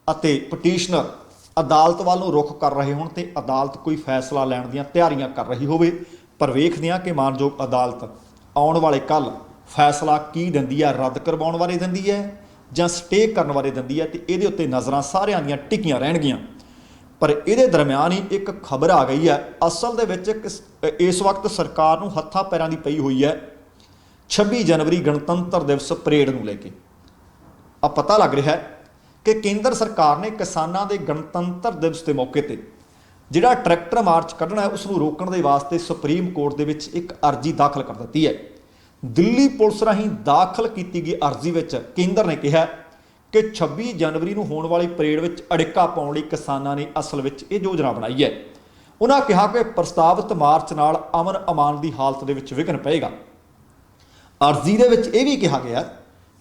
ਅਤੇ ਪਟੀਸ਼ਨਰ ਅਦਾਲਤ ਵੱਲ ਨੂੰ ਰੁਖ ਕਰ ਰਹੇ ਹੋਣ ਤੇ ਅਦਾਲਤ ਕੋਈ ਫੈਸਲਾ ਲੈਣ ਦੀਆਂ ਤਿਆਰੀਆਂ ਕਰ ਰਹੀ ਹੋਵੇ। ਪਰ ਵੇਖਦੇ ਹਾਂ ਕਿ ਮਾਨਯੋਗ ਅਦਾਲਤ ਆਉਣ ਵਾਲੇ ਕੱਲ੍ਹ ਫੈਸਲਾ ਕੀ ਦਿੰਦੀ ਹੈ, ਰੱਦ ਕਰਵਾਉਣ ਬਾਰੇ ਦਿੰਦੀ ਹੈ ਜਾਂ ਸਟੇ ਕਰਨ ਬਾਰੇ ਦਿੰਦੀ ਹੈ। ਤੇ ਇਹਦੇ ਉੱਤੇ ਨਜ਼ਰਾਂ ਸਾਰਿਆਂ ਦੀਆਂ ਟਿਕੀਆਂ ਰਹਿਣਗੀਆਂ। ਪਰ ਇਹਦੇ ਦਰਮਿਆਨ ਹੀ ਇੱਕ ਖਬਰ ਆ ਗਈ ਹੈ। ਅਸਲ ਦੇ ਵਿੱਚ ਇਸ ਵਕਤ ਸਰਕਾਰ ਨੂੰ ਹੱਥਾਂ ਪੈਰਾਂ ਦੀ ਪਈ ਹੋਈ ਹੈ 26 ਜਨਵਰੀ ਗਣਤੰਤਰ ਦਿਵਸ ਪਰੇਡ ਨੂੰ ਲੈ ਕੇ। ਆ ਪਤਾ ਲੱਗ ਰਿਹਾ ਹੈ ਕਿ ਕੇਂਦਰ ਸਰਕਾਰ ਨੇ ਕਿਸਾਨਾਂ ਦੇ ਗਣਤੰਤਰ ਦਿਵਸ ਦੇ ਮੌਕੇ ਤੇ ਜਿਹੜਾ ਟਰੈਕਟਰ ਮਾਰਚ ਕੱਢਣਾ ਹੈ ਉਸ ਨੂੰ ਰੋਕਣ ਦੇ ਵਾਸਤੇ ਸੁਪਰੀਮ ਕੋਰਟ ਦੇ ਵਿੱਚ ਇੱਕ ਅਰਜ਼ੀ ਦਾਖਲ ਕਰ ਦਿੱਤੀ ਹੈ। ਦਿੱਲੀ ਪੁਲਿਸ ਰਾਹੀਂ ਦਾਖਲ ਕੀਤੀ ਗਈ ਅਰਜ਼ੀ ਵਿੱਚ ਕੇਂਦਰ ਨੇ ਕਿਹਾ ਕਿ 26 ਜਨਵਰੀ ਨੂੰ ਹੋਣ ਵਾਲੀ ਪਰੇਡ ਵਿੱਚ ਅੜਿੱਕਾ ਪਾਉਣ ਲਈ ਕਿਸਾਨਾਂ ਨੇ ਅਸਲ ਵਿੱਚ ਇਹ ਯੋਜਨਾ ਬਣਾਈ ਹੈ। ਉਹਨਾਂ ਕਿਹਾ ਕਿ ਪ੍ਰਸਤਾਵਿਤ ਮਾਰਚ ਨਾਲ ਅਮਨ ਅਮਾਨ ਦੀ ਹਾਲਤ ਦੇ ਵਿੱਚ ਵਿਘਨ ਪਏਗਾ। ਅਰਜ਼ੀ ਦੇ ਵਿੱਚ ਇਹ ਵੀ ਕਿਹਾ ਗਿਆ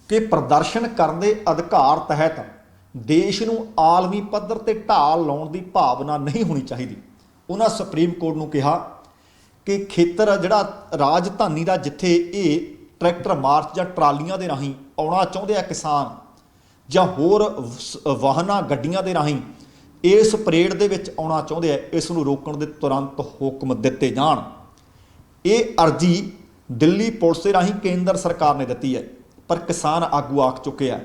ਕਿ ਪ੍ਰਦਰਸ਼ਨ ਕਰਨ ਦੇ ਅਧਿਕਾਰ ਤਹਿਤ ਦੇਸ਼ ਨੂੰ ਆਲਮੀ ਪੱਧਰ ਤੇ ਢਾਲ ਲਾਉਣ ਦੀ ਭਾਵਨਾ ਨਹੀਂ ਹੋਣੀ ਚਾਹੀਦੀ। ਉਹਨਾਂ ਸੁਪਰੀਮ ਕੋਰਟ ਨੂੰ ਕਿਹਾ ਕਿ ਖੇਤਰ ਜਿਹੜਾ ਰਾਜਧਾਨੀ ਦਾ ਜਿੱਥੇ ਇਹ ਟਰੈਕਟਰ ਮਾਰਚ ਜਾਂ ਟਰਾਲੀਆਂ ਦੇ ਰਾਹੀਂ ਆਉਣਾ ਚਾਹੁੰਦੇ ਆ ਕਿਸਾਨ ਜਾਂ ਹੋਰ ਵਾਹਨਾਂ ਗੱਡੀਆਂ ਦੇ ਰਾਹੀਂ ਇਸ ਪਰੇਡ ਦੇ ਵਿੱਚ ਆਉਣਾ ਚਾਹੁੰਦੇ ਆ, ਇਸ ਨੂੰ ਰੋਕਣ ਦੇ ਤੁਰੰਤ ਹੁਕਮ ਦਿੱਤੇ ਜਾਣ। ਇਹ ਅਰਜ਼ੀ ਦਿੱਲੀ ਪੁਲਿਸ ਦੇ ਰਾਹੀਂ ਕੇਂਦਰ ਸਰਕਾਰ ਨੇ ਦਿੱਤੀ ਹੈ। ਪਰ ਕਿਸਾਨ ਆਗੂ ਆਖ ਚੁੱਕੇ ਆ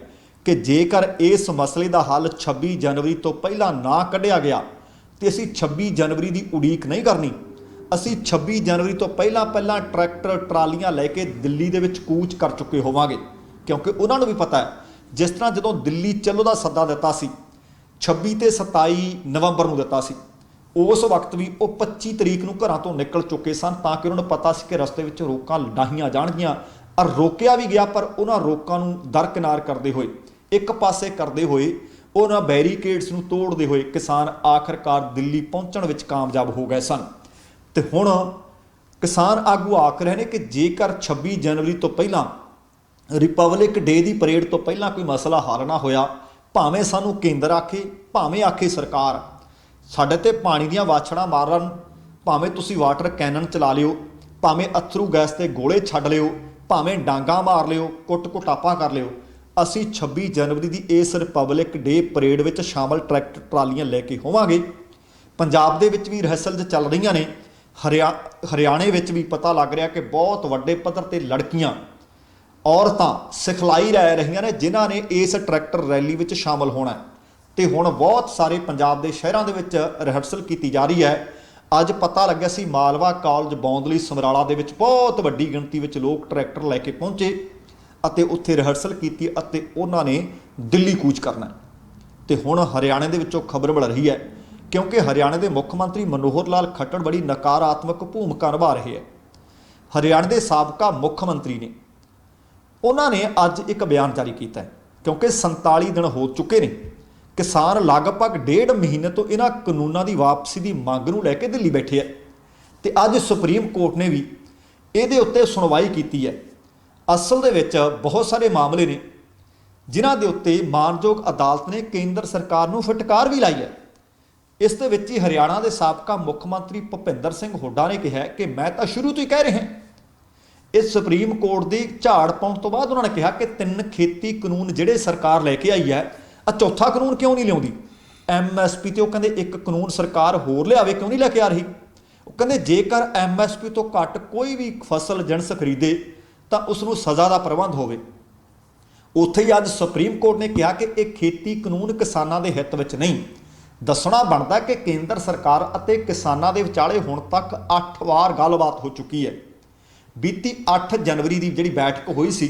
ਕਿ ਜੇਕਰ ਇਸ ਮਸਲੇ ਦਾ ਹੱਲ 26 ਜਨਵਰੀ ਤੋਂ ਪਹਿਲਾਂ ਨਾ ਕੱਢਿਆ ਗਿਆ ਤੇ ਅਸੀਂ 26 ਜਨਵਰੀ ਦੀ ਉਡੀਕ ਨਹੀਂ ਕਰਨੀ। ਅਸੀਂ 26 ਜਨਵਰੀ ਤੋਂ ਪਹਿਲਾਂ ਟਰੈਕਟਰ ਟਰਾਲੀਆਂ ਲੈ ਕੇ ਦਿੱਲੀ ਦੇ ਵਿੱਚ ਕੂਚ ਕਰ ਚੁੱਕੇ ਹੋਵਾਂਗੇ, ਕਿਉਂਕਿ ਉਹਨਾਂ ਨੂੰ ਵੀ ਪਤਾ ਹੈ ਜਿਸ ਤਰ੍ਹਾਂ ਜਦੋਂ ਦਿੱਲੀ ਚੱਲੋ ਦਾ ਸੱਦਾ ਦਿੱਤਾ ਸੀ 26 ਤੇ 27 ਨਵੰਬਰ ਨੂੰ ਦਿੱਤਾ ਸੀ, ਉਸ ਵਕਤ ਵੀ ਉਹ 25 ਤਰੀਕ ਨੂੰ ਘਰਾਂ ਤੋਂ ਨਿਕਲ ਚੁੱਕੇ ਸਨ ਤਾਂ ਕਿ ਉਹਨਾਂ ਨੂੰ ਪਤਾ ਸੀ ਕਿ ਰਸਤੇ ਵਿੱਚ ਰੋਕਾਂ ਲਾਹੀਆਂ ਜਾਣਗੀਆਂ और रोकिया भी गया, पर उन्होंने रोकों नूं दरकिनार करते हुए, एक पासे करते हुए, उन्होंने बैरीकेड्स नूं तोड़ते हुए किसान आखिरकार दिल्ली पहुँचण विच कामयाब हो गए सन। तो हुण किसान आगू आख रहे हैं कि जेकर 26 जनवरी तो पहला रिपबलिक डे की परेड तो पहला कोई मसला हल ना होया, भावें सानू केंद्र आखे भावें आखे सरकार, साडे ते पानी दियां वाछड़ां मारन, भावें तुसीं वाटर कैनन चला लिओ, भावें अथरू गैस के गोले छड्ड लिओ, भावें डांगा मार लिओ, कुट कुटापा कर लिओ, असीं 26 जनवरी की इस रिपबलिक डे परेड में शामिल ट्रैक्टर ट्रालियां लैके होवांगे। पंजाब दे विच भी रिहर्सल चल रही ने, हरियाणे विच भी पता लग रहा कि बहुत वड्डे पद्धर ते लड़कियां औरतां सिखलाई लै रही ने जिन्हां ने इस ट्रैक्टर रैली में शामिल होना है। तो हुण बहुत सारे पंजाब के शहरों के विच रिहर्सल की जा रही है। अज पता लग्या सी मालवा कॉलेज बौंदली समराला दे विच बहुत वड्डी गिणती में लोग ट्रैक्टर लैके पहुँचे अते उत्थे रिहर्सल की अते उन्हां ने दिल्ली कूच करना। तो हुण हरियाणे दे विचों खबर मिल रही है, क्योंकि हरियाणे के मुख मंत्री मनोहर लाल खट्टर बड़ी नकारात्मक भूमिका निभा रहे हैं। हरियाणे के साबका मुख मंत्री ने उन्होंने अज एक बयान जारी किया है, क्योंकि 47 दिन हो चुके हैं, किसान लगभग 1.5 महीने तो इन्हां कानूनों की वापसी की मंग नूं लैके दिल्ली बैठे है। तो अज सुप्रीम कोर्ट ने भी ये उत्ते सुनवाई की है। असल दे विच बहुत सारे मामले ने जिन्हां दे उत्ते मानयोग अदालत ने केंद्र सरकार नूं फटकार भी लाई है। इस दे विच ही हरियाणा के साबका मुख मंत्री भुपिंदर सिंह हुड्डा ने कहा कि मैं तो शुरू तो ही कह रहा, इस सुप्रीम कोर्ट की झाड़ पाउण तो बाद उन्होंने कहा कि 3 खेती कानून जिहड़े सरकार लैके आई है, चौथा कानून क्यों नहीं लियाउंदी। MSP तो कहते एक कानून सरकार होर लियावे क्यों नहीं लैके आ रही। कहते जेकर MSP तो घट कोई भी फसल जिनस खरीदे तो उसनूं सज़ा का प्रबंध होवे। उत्थे ही अज सुप्रीम कोर्ट ने कहा कि एक खेती कानून किसानां दे हित विच नहीं। दसना बनता कि केंद्र सरकार अते किसानां दे विचाले हुण तक 8 वार गलबात हो चुकी है। बीती 8 जनवरी की जिहड़ी बैठक हुई सी,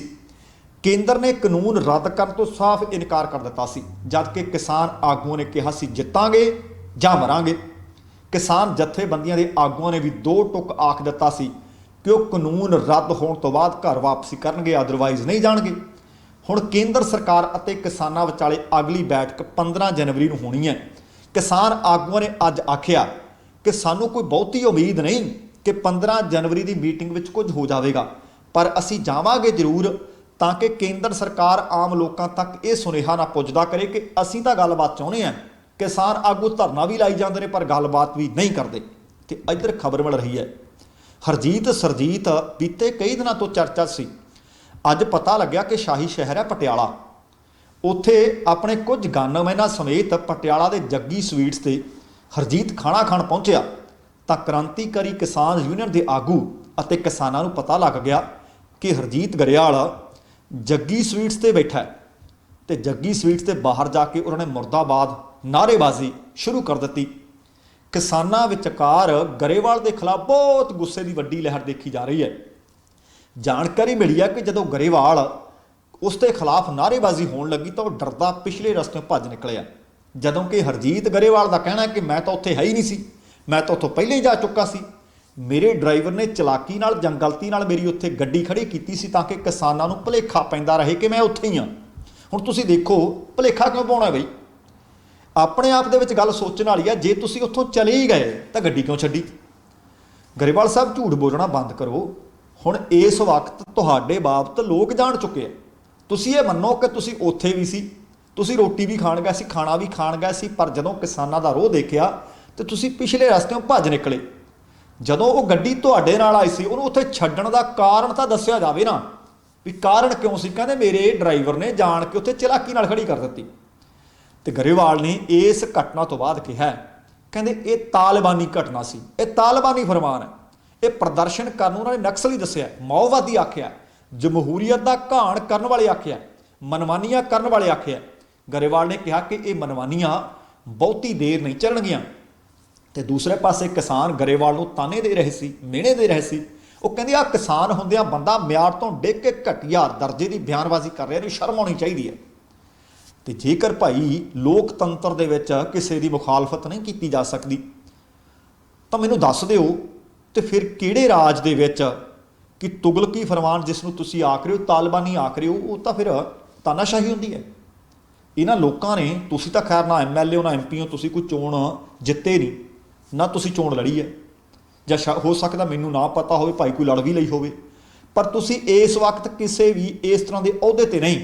केंद्र ने कानून रद्द करने तो साफ इनकार कर दिता सी, जबकि किसान आगुओं ने कहा सी जितांगे जां मरांगे। किसान जथेबंदियां दे आगुओं ने भी 2 टुक आख दिता सी कि वह कानून रद्द होने तो बाद घर वापसी करनगे, अदरवाइज नहीं जाणगे। हुण केंद्र सरकार अते किसानां विचाले अगली बैठक 15 जनवरी नूं होनी है। किसान आगुओं ने अज आखिया कि सानू कोई बहुती उम्मीद नहीं कि 15 जनवरी की मीटिंग में कुछ हो जाएगा, पर असी जावांगे जरूर ताकि केंद्र सरकार आम लोगों तक ये सुनेहा ना पुजदा करे कि असी तो गलबात चाहते हैं। किसान आगू धरना भी लाई जाते हैं पर गलबात भी नहीं करते। तो इधर खबर मिल रही है हरजीत सरजीत बीते कई दिनों तो चर्चा सी, अज पता लग्या कि शाही शहर है पटियाला, उत्थे अपने कुछ गनमैनां समेत पटियाला के जग्गी स्वीट्स से हरजीत खाना खाण पहुंचया तो क्रांतिकारी किसान यूनियन के आगू अते किसानां नूं पता लग गया कि हरजीत गरेवाल जग्गी स्वीट्स से बैठा है। तो जग्गी स्वीट्स के बाहर जाके उन्होंने मुर्दाबाद नारेबाजी शुरू कर दी। किसानां विचकार गरेवाल के खिलाफ बहुत गुस्से की वड्डी लहर देखी जा रही है। जानकारी मिली है कि जदों गरेवाल उसके खिलाफ नारेबाजी होने लगी तो वह डरदा पिछले रस्ते भज निकलिया, जदों कि हरजीत गरेवाल का कहना है कि मैं तो उत्थे है ही नहीं सी, मैं तो उत्थों पहले ही जा चुका सी, मेरे ड्राइवर ने चलाकी नाल जां गलती नाल मेरी उत्थे गड्डी खड़ी कीती सी ताकि किसानां नूं भुलेखा पैंदा रहे कि मैं उत्थे ही हाँ। हुण तुसीं देखो भुलेखा क्यों पाउणा बई, अपने आप दे विच गल सोचण वाली है। जे तुसीं उत्थों चले ही गए तो गड्डी क्यों छड्डी। गरेवाल साहब झूठ बोलना बंद करो। हुण इस वक्त तुहाडे बाबत लोग जाण चुके हैं। तुसीं ये मन्नो कि तुसीं उत्थे भी सी, तुसीं रोटी भी खाण गए सी, खाना भी खाण गए सी, पर जदों किसानां दा रोह देखिया तो तुसीं पिछले रस्तेों भज निकले। जदों वो गड्डी तुहाडे नाल आई सी उहनूं उत्थे छड्डण दा कारण तां दस्सिया जावे ना, भी कारण क्यों सी। कहंदे मेरे ड्राइवर ने जाण के उत्थे चलाकी नाल खड़ी कर दित्ती। ते गरेवाल ने इस घटना तो बाद कहा, कहंदे ये तालिबानी घटना सी, ये तालिबानी फरमान है, ये प्रदर्शन करन उन्होंने नक्सली दस्सिया, माओवादी आख्या, जमहूरीयत का घाण करन वाले आख्या, मनमानियां करन वाले आख्या। गरेवाल ने कहा कि ये मनमानियां बहुती देर नहीं चलणगियां। तो दूसरे पासे किसान गरेवाल नूं ताने दे रहे सी, मिहणे दे रहे सी। वो कहंदे आ किसान हुंदियां बंदा म्यार तो डिग के घटिया दर्जे की बयानबाजी कर रहा, शर्म आउणी चाहीदी है। तो जेकर भाई लोकतंत्र दे विच किसी की मुखालफत नहीं की जा सकती तो मैनूं दस दिओ, तो फिर किहड़े राज दे विच कि तुगलकी फरमान जिसनों तुसी आख रहे हो, तालिबानी आख रहे हो, वो तो फिर तानाशाही होंदी है। इन्हां लोकां ने, तुसी तो खैर ना MLA हो ना MP हो, तुसी कोई चोण जिते नहीं, ना तुसी चोण लड़ी है, जां हो सकदा मैनूं ना पता होवे, भाई कोई लड़ भी लई होवे, पर तुसी इस वक्त किसी भी इस तरह के अहुदे ते नहीं,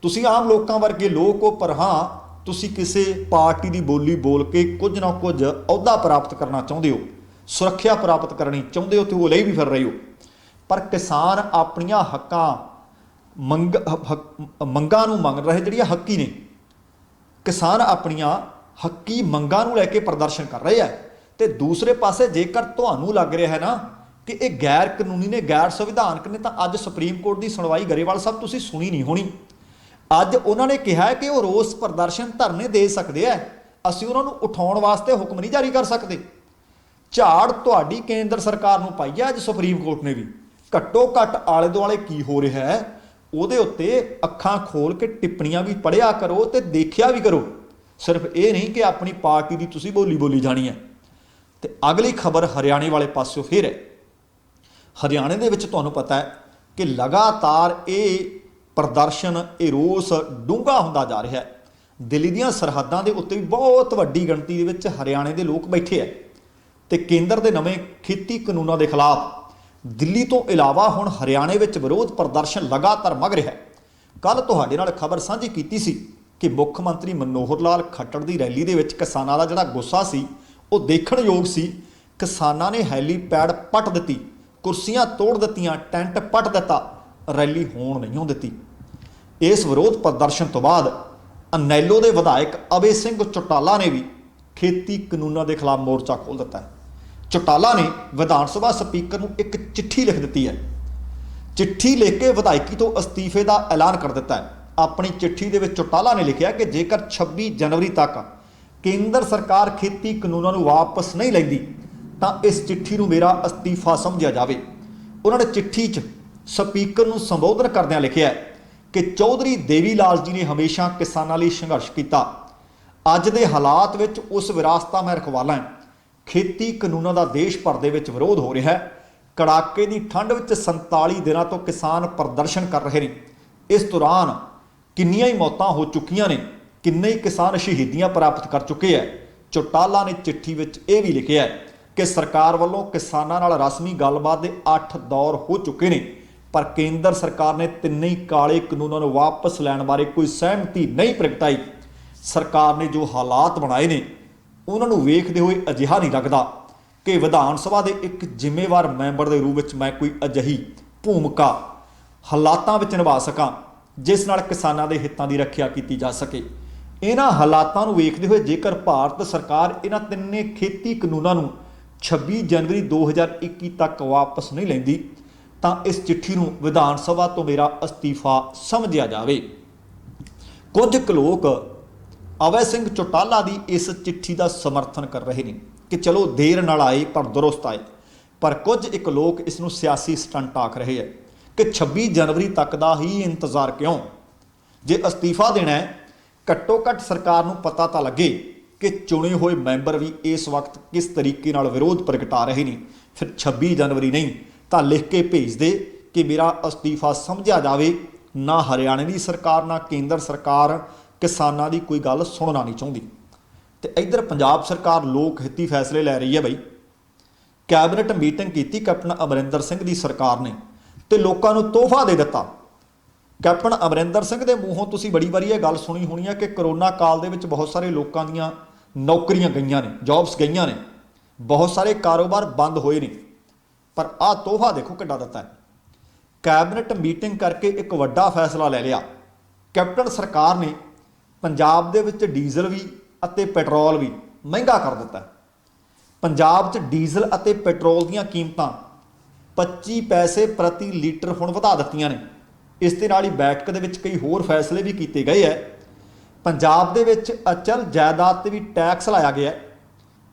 तुसी आम लोगों वर्गे लोग हो, पर हाँ तुसी किसी पार्टी की बोली बोल के कुछ ना कुछ अहुदा प्राप्त करना चाहते हो, सुरक्षा प्राप्त करनी चाहते हो, तो वो ले भी फिर रहे हो। पर किसान अपनियां हक्कां मंगां नूं मंग रहे, जिहड़ियां हक्की ने, किसान अपनियां हक्की मंगां नूं लैके प्रदर्शन कर रहे हैं। तो दूसरे पासे जेकर तुहानूं लग रहा है ना कि ये गैर कानूनी ने, गैर संविधानक ने, तो अज सुप्रीम कोर्ट की सुनवाई गरेवाल साहब तुसीं सुनी नहीं होनी। अज उन्होंने कहा है कि वो रोस प्रदर्शन धरने दे सकते हैं, असीं उन्होंने उठाउण वास्ते हुक्म नहीं जारी कर सकते। झाड़ तुहाडी केंद्र सरकार नूं पाई है अज सुप्रीम कोर्ट ने भी। घट्टो घट्ट आले दुआले की हो रहा है ਉਹਦੇ उत्ते अखां खोल के टिप्पणियां भी पढ़िया करो तो देखिया भी करो, सिर्फ ये नहीं कि अपनी पार्टी की तुसीं बोली बोली जानी है। तो अगली खबर हरियाणे वाले पासों फिर है। हरियाणे दे विच तुहानूं पता है कि लगातार ये प्रदर्शन, ये रोस डूंगा हुंदा जा रहा है। दिल्ली दीआं सरहदां दे उत्ते भी बहुत वड्डी गिणती दे विच हरियाणे दे लोग बैठे है, तो केंद्र के नवें खेती कानूनों के खिलाफ दिल्ली तो इलावा हुण हरियाणे विच विरोध प्रदर्शन लगातार मग रहा है। कल तुहाडे नाल खबर साझी कीती सी कि मुख मंत्री मनोहर लाल खट्टर की रैली दे विच किसानां दा जिहड़ा गुस्सा सी वो देखण योग सी। किसानां ने हैलीपैड पट दित्ती, कुर्सियां तोड़ दित्तियां, टेंट पट दिता, रैली होण नहीं हो दित्ती। इस विरोध प्रदर्शन तो बाद अनैलो के विधायक अभय सिंह चौटाला ने भी खेती कानूनों के खिलाफ मोर्चा खोल दिता है। चौटाला ने विधान सभा स्पीकर को एक चिट्ठी लिख दी है। चिट्ठी लिख के विधायकी तो अस्तीफे का ऐलान कर दिता है। अपनी चिट्ठी के चौटाला ने लिखा कि जेकर 26 जनवरी तक केंद्र सरकार खेती कानूनों को वापस नहीं लैंदी तो इस चिट्ठी को मेरा अस्तीफा समझा जाए। उन्होंने चिट्ठी स्पीकर को संबोधन करदਿਆਂ लिखा है कि चौधरी देवी लाल जी ने हमेशा किसानों लिए संघर्ष किया। अज के हालात में उस विरासत मैं रखवाला है। खेती कानूनों का देश भर दे विच विरोध हो रहा है। कड़ाके की ठंड में 47 दिनों तो किसान प्रदर्शन कर रहे हैं। इस दौरान किन्नियां ही मौतां हो चुकियां ने, किन्ने ही किसान शहीदियां प्राप्त कर चुके हैं। चौटाला ने चिट्ठी में यह भी लिखा है कि सरकार वालों किसानां नाल रस्मी गलबात के 8 दौर हो चुके हैं, पर केंद्र सरकार ने तिन्ने ही काले कानूनों को वापस लैण बारे कोई सहमति नहीं प्रगटाई। सरकार ने जो हालात बनाए ने उन्होंने वेखते हुए अजिहा नहीं लगता कि विधान सभा के एक जिम्मेवार मैंबर के रूप में मैं कोई अजिही भूमिका हालातों में निभा सकां जिस नाल किसानों के हितों की रक्षा की जा सके। इन्हां हालातों को वेखते हुए जेकर भारत सरकार इन्हां तिन्ने खेती कानूनों को 26 जनवरी 2021 तक वापस नहीं लैंदी तो इस चिट्ठी को विधान सभा तो मेरा अस्तीफा समझिया जाए। कुछ लोग अभय सिंह चौटाला की इस चिट्ठी का समर्थन कर रहे हैं कि चलो देर नाल आए पर दुरुस्त आए, पर कुछ एक लोग इसनों सियासी स्टंट आख रहे हैं कि 26 जनवरी तक का ही इंतजार क्यों, जे अस्तीफा देना है घट्टो घट्ट सरकार को पता तो लगे कि चुने हुए मैंबर भी इस वक्त किस तरीके नाल विरोध प्रगटा रहे हैं। फिर 26 जनवरी नहीं तो लिख के भेज दे कि मेरा अस्तीफा समझा जाए। ना हरियाणे की सरकार ना केंद्र सरकार किसानों की कोई गल सुनना नहीं चाहती। तो इधर पंजाब सरकार लोक हिती फैसले लै रही है। बई कैबिनेट मीटिंग की कैप्टन अमरिंदर सिंह की सरकार ने तो लोगों को तोहफा दे दिता। कैप्टन अमरिंदर सिंह के मूँहों तुसीं बड़ी बारी यह गल सुनी होनी है कि करोना काल दे विच बहुत सारे लोगों दीयां नौकरियां गईयां ने, जॉब्स गईयां ने, बहुत सारे कारोबार बंद होए ने, पर आ तोहफा देखो किड्डा दिता है। कैबिनेट मीटिंग करके एक वड्डा फैसला ले लिया। कैप्टन सरकार ने पंजाब दे विच डीजल भी अते पेट्रोल भी महंगा कर दिता है। पंजाब च डीजल अते पेट्रोल दीयां कीमतां 25 पैसे प्रति लीटर हुण वधा दित्तियां ने। इस दे नाल ही बैठक दे विच कई होर फैसले भी कीते गए है। पंजाब दे विच अचल जायदाद ते भी टैक्स लाया गया है।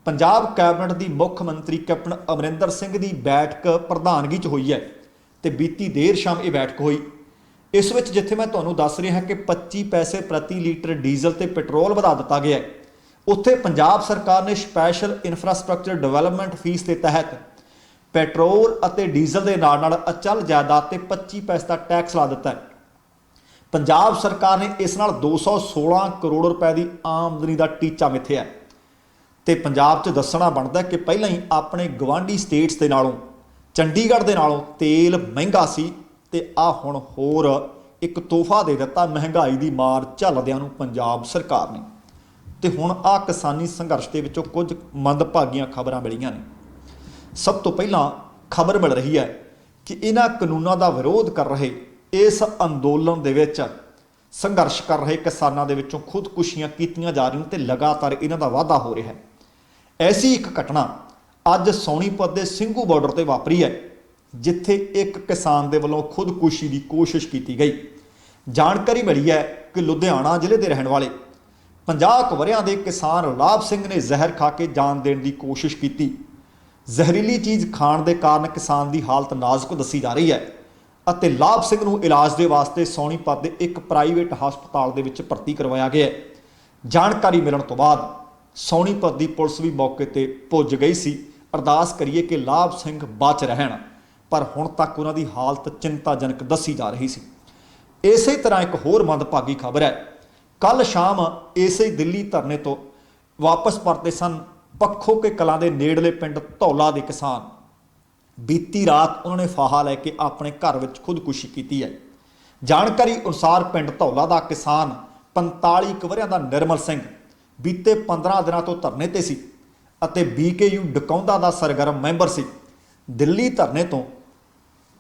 पंजाब कैबिनेट की मुख मंत्री कैप्टन अमरिंदर सिंह की बैठक प्रधानगी च हुई है तो बीती देर शाम ये बैठक हुई। इस विच जिथे मैं तुहानूं दस रहा कि 25 पैसे प्रति लीटर डीजल ते पेट्रोल वधा दिता गया है, उत्थे पंजाब सरकार ने स्पैशल इंफ्रास्ट्रक्चर डिवेलपमेंट फीस के तहत ਪੈਟਰੋਲ ਅਤੇ ਡੀਜ਼ਲ ਦੇ ਨਾਲ ਅਚਲ ਜਾਇਦਾਦ ਤੇ 25 ਪੈਸੇ ਦਾ ਟੈਕਸ ਲਾ ਦਿੱਤਾ ਹੈ। ਪੰਜਾਬ ਸਰਕਾਰ ਨੇ ਇਸ ਨਾਲ 216 ਕਰੋੜ ਰੁਪਏ ਦੀ ਆਮਦਨੀ ਦਾ ਟੀਚਾ ਮਿੱਥਿਆ ਹੈ। ਤੇ ਪੰਜਾਬ 'ਚ ਦੱਸਣਾ ਬਣਦਾ ਕਿ ਪਹਿਲਾਂ ਹੀ ਆਪਣੇ ਗਵਾਂਢੀ ਸਟੇਟਸ ਦੇ ਨਾਲੋਂ ਚੰਡੀਗੜ੍ਹ ਦੇ ਨਾਲੋਂ ਤੇਲ ਮਹਿੰਗਾ ਸੀ ਤੇ ਆ ਹੁਣ ਹੋਰ ਇੱਕ ਤੋਹਫਾ ਦੇ ਦਿੱਤਾ ਮਹਿੰਗਾਈ ਦੀ ਮਾਰ ਝੱਲਦਿਆਂ ਨੂੰ ਪੰਜਾਬ ਸਰਕਾਰ ਨੇ। ਤੇ ਹੁਣ ਆ ਕਿਸਾਨੀ ਸੰਘਰਸ਼ ਦੇ ਵਿੱਚੋਂ ਕੁਝ ਮੰਦਭਾਗੀਆਂ ਖਬਰਾਂ ਮਿਲੀਆਂ ਨੇ। ਸਭ ਤੋਂ ਪਹਿਲਾਂ ਖਬਰ ਮਿਲ ਰਹੀ ਹੈ ਕਿ ਇਹਨਾਂ ਕਾਨੂੰਨਾਂ ਦਾ ਵਿਰੋਧ ਕਰ ਰਹੇ ਇਸ ਅੰਦੋਲਨ ਦੇ ਵਿੱਚ ਸੰਘਰਸ਼ ਕਰ ਰਹੇ ਕਿਸਾਨਾਂ ਦੇ ਵਿੱਚੋਂ ਖੁਦਕੁਸ਼ੀਆਂ ਕੀਤੀਆਂ ਜਾ ਰਹੀਆਂ ਤੇ ਲਗਾਤਾਰ ਇਹਨਾਂ ਦਾ ਵਾਧਾ ਹੋ ਰਿਹਾ ਹੈ। ਐਸੀ ਇੱਕ ਘਟਨਾ ਅੱਜ ਸੋਨੀਪਤ ਦੇ ਸਿੰਘੂ ਬਾਰਡਰ ਤੇ ਵਾਪਰੀ ਹੈ, ਜਿੱਥੇ ਇੱਕ ਕਿਸਾਨ ਦੇ ਵੱਲੋਂ ਖੁਦਕੁਸ਼ੀ ਦੀ ਕੋਸ਼ਿਸ਼ ਕੀਤੀ ਗਈ। ਜਾਣਕਾਰੀ ਮਿਲੀ ਹੈ ਕਿ ਲੁਧਿਆਣਾ ਜ਼ਿਲ੍ਹੇ ਦੇ ਰਹਿਣ ਵਾਲੇ 50 ਵਰ੍ਹਿਆਂ ਦੇ ਕਿਸਾਨ ਲਾਭ ਸਿੰਘ ਨੇ ਜ਼ਹਿਰ ਖਾ ਕੇ ਜਾਨ ਦੇਣ ਦੀ ਕੋਸ਼ਿਸ਼ ਕੀਤੀ। ਜ਼ਹਿਰੀਲੀ ਚੀਜ਼ ਖਾਣ ਦੇ ਕਾਰਨ ਕਿਸਾਨ ਦੀ ਹਾਲਤ ਨਾਜ਼ੁਕ ਦੱਸੀ ਜਾ ਰਹੀ ਹੈ ਅਤੇ ਲਾਭ ਸਿੰਘ ਨੂੰ ਇਲਾਜ ਦੇ ਵਾਸਤੇ ਸੋਨੀਪਤ ਦੇ ਇੱਕ ਪ੍ਰਾਈਵੇਟ ਹਸਪਤਾਲ ਦੇ ਵਿੱਚ ਭਰਤੀ ਕਰਵਾਇਆ ਗਿਆ ਹੈ। ਜਾਣਕਾਰੀ ਮਿਲਣ ਤੋਂ ਬਾਅਦ ਸੋਨੀਪਤ ਦੀ ਪੁਲਿਸ ਵੀ ਮੌਕੇ ਤੇ ਪੁੱਜ ਗਈ ਸੀ। ਅਰਦਾਸ ਕਰੀਏ ਕਿ ਲਾਭ ਸਿੰਘ ਬਚ ਰਹਿਣ, ਪਰ ਹੁਣ ਤੱਕ ਉਹਨਾਂ ਦੀ ਹਾਲਤ ਚਿੰਤਾਜਨਕ ਦੱਸੀ ਜਾ ਰਹੀ ਸੀ। ਇਸੇ ਤਰ੍ਹਾਂ ਇੱਕ ਹੋਰ ਮੰਦਭਾਗੀ ਖਬਰ ਹੈ। ਕੱਲ ਸ਼ਾਮ ਇਸੇ ਦਿੱਲੀ ਧਰਨੇ ਤੋਂ ਵਾਪਸ ਪਰਤੇ ਸਨ ਪੱਖੋ ਕੇ ਕਲਾਂ ਦੇ ਨੇੜਲੇ ਪਿੰਡ ਧੌਲਾ ਦੇ ਕਿਸਾਨ। ਬੀਤੀ ਰਾਤ ਉਹਨਾਂ ਨੇ ਫਾਹਾ ਲੈ ਕੇ ਆਪਣੇ ਘਰ ਵਿੱਚ ਖੁਦਕੁਸ਼ੀ ਕੀਤੀ ਹੈ। ਜਾਣਕਾਰੀ ਅਨੁਸਾਰ ਪਿੰਡ ਧੌਲਾ ਦਾ ਕਿਸਾਨ 45 ਵਰ੍ਹਿਆਂ ਦਾ ਨਿਰਮਲ ਸਿੰਘ ਬੀਤੇ 15 ਦਿਨਾਂ ਤੋਂ ਧਰਨੇ ਤੇ ਸੀ ਅਤੇ BKU ਡਕੌਂਦਾ ਦਾ ਸਰਗਰਮ ਮੈਂਬਰ ਸੀ। ਦਿੱਲੀ ਧਰਨੇ ਤੋਂ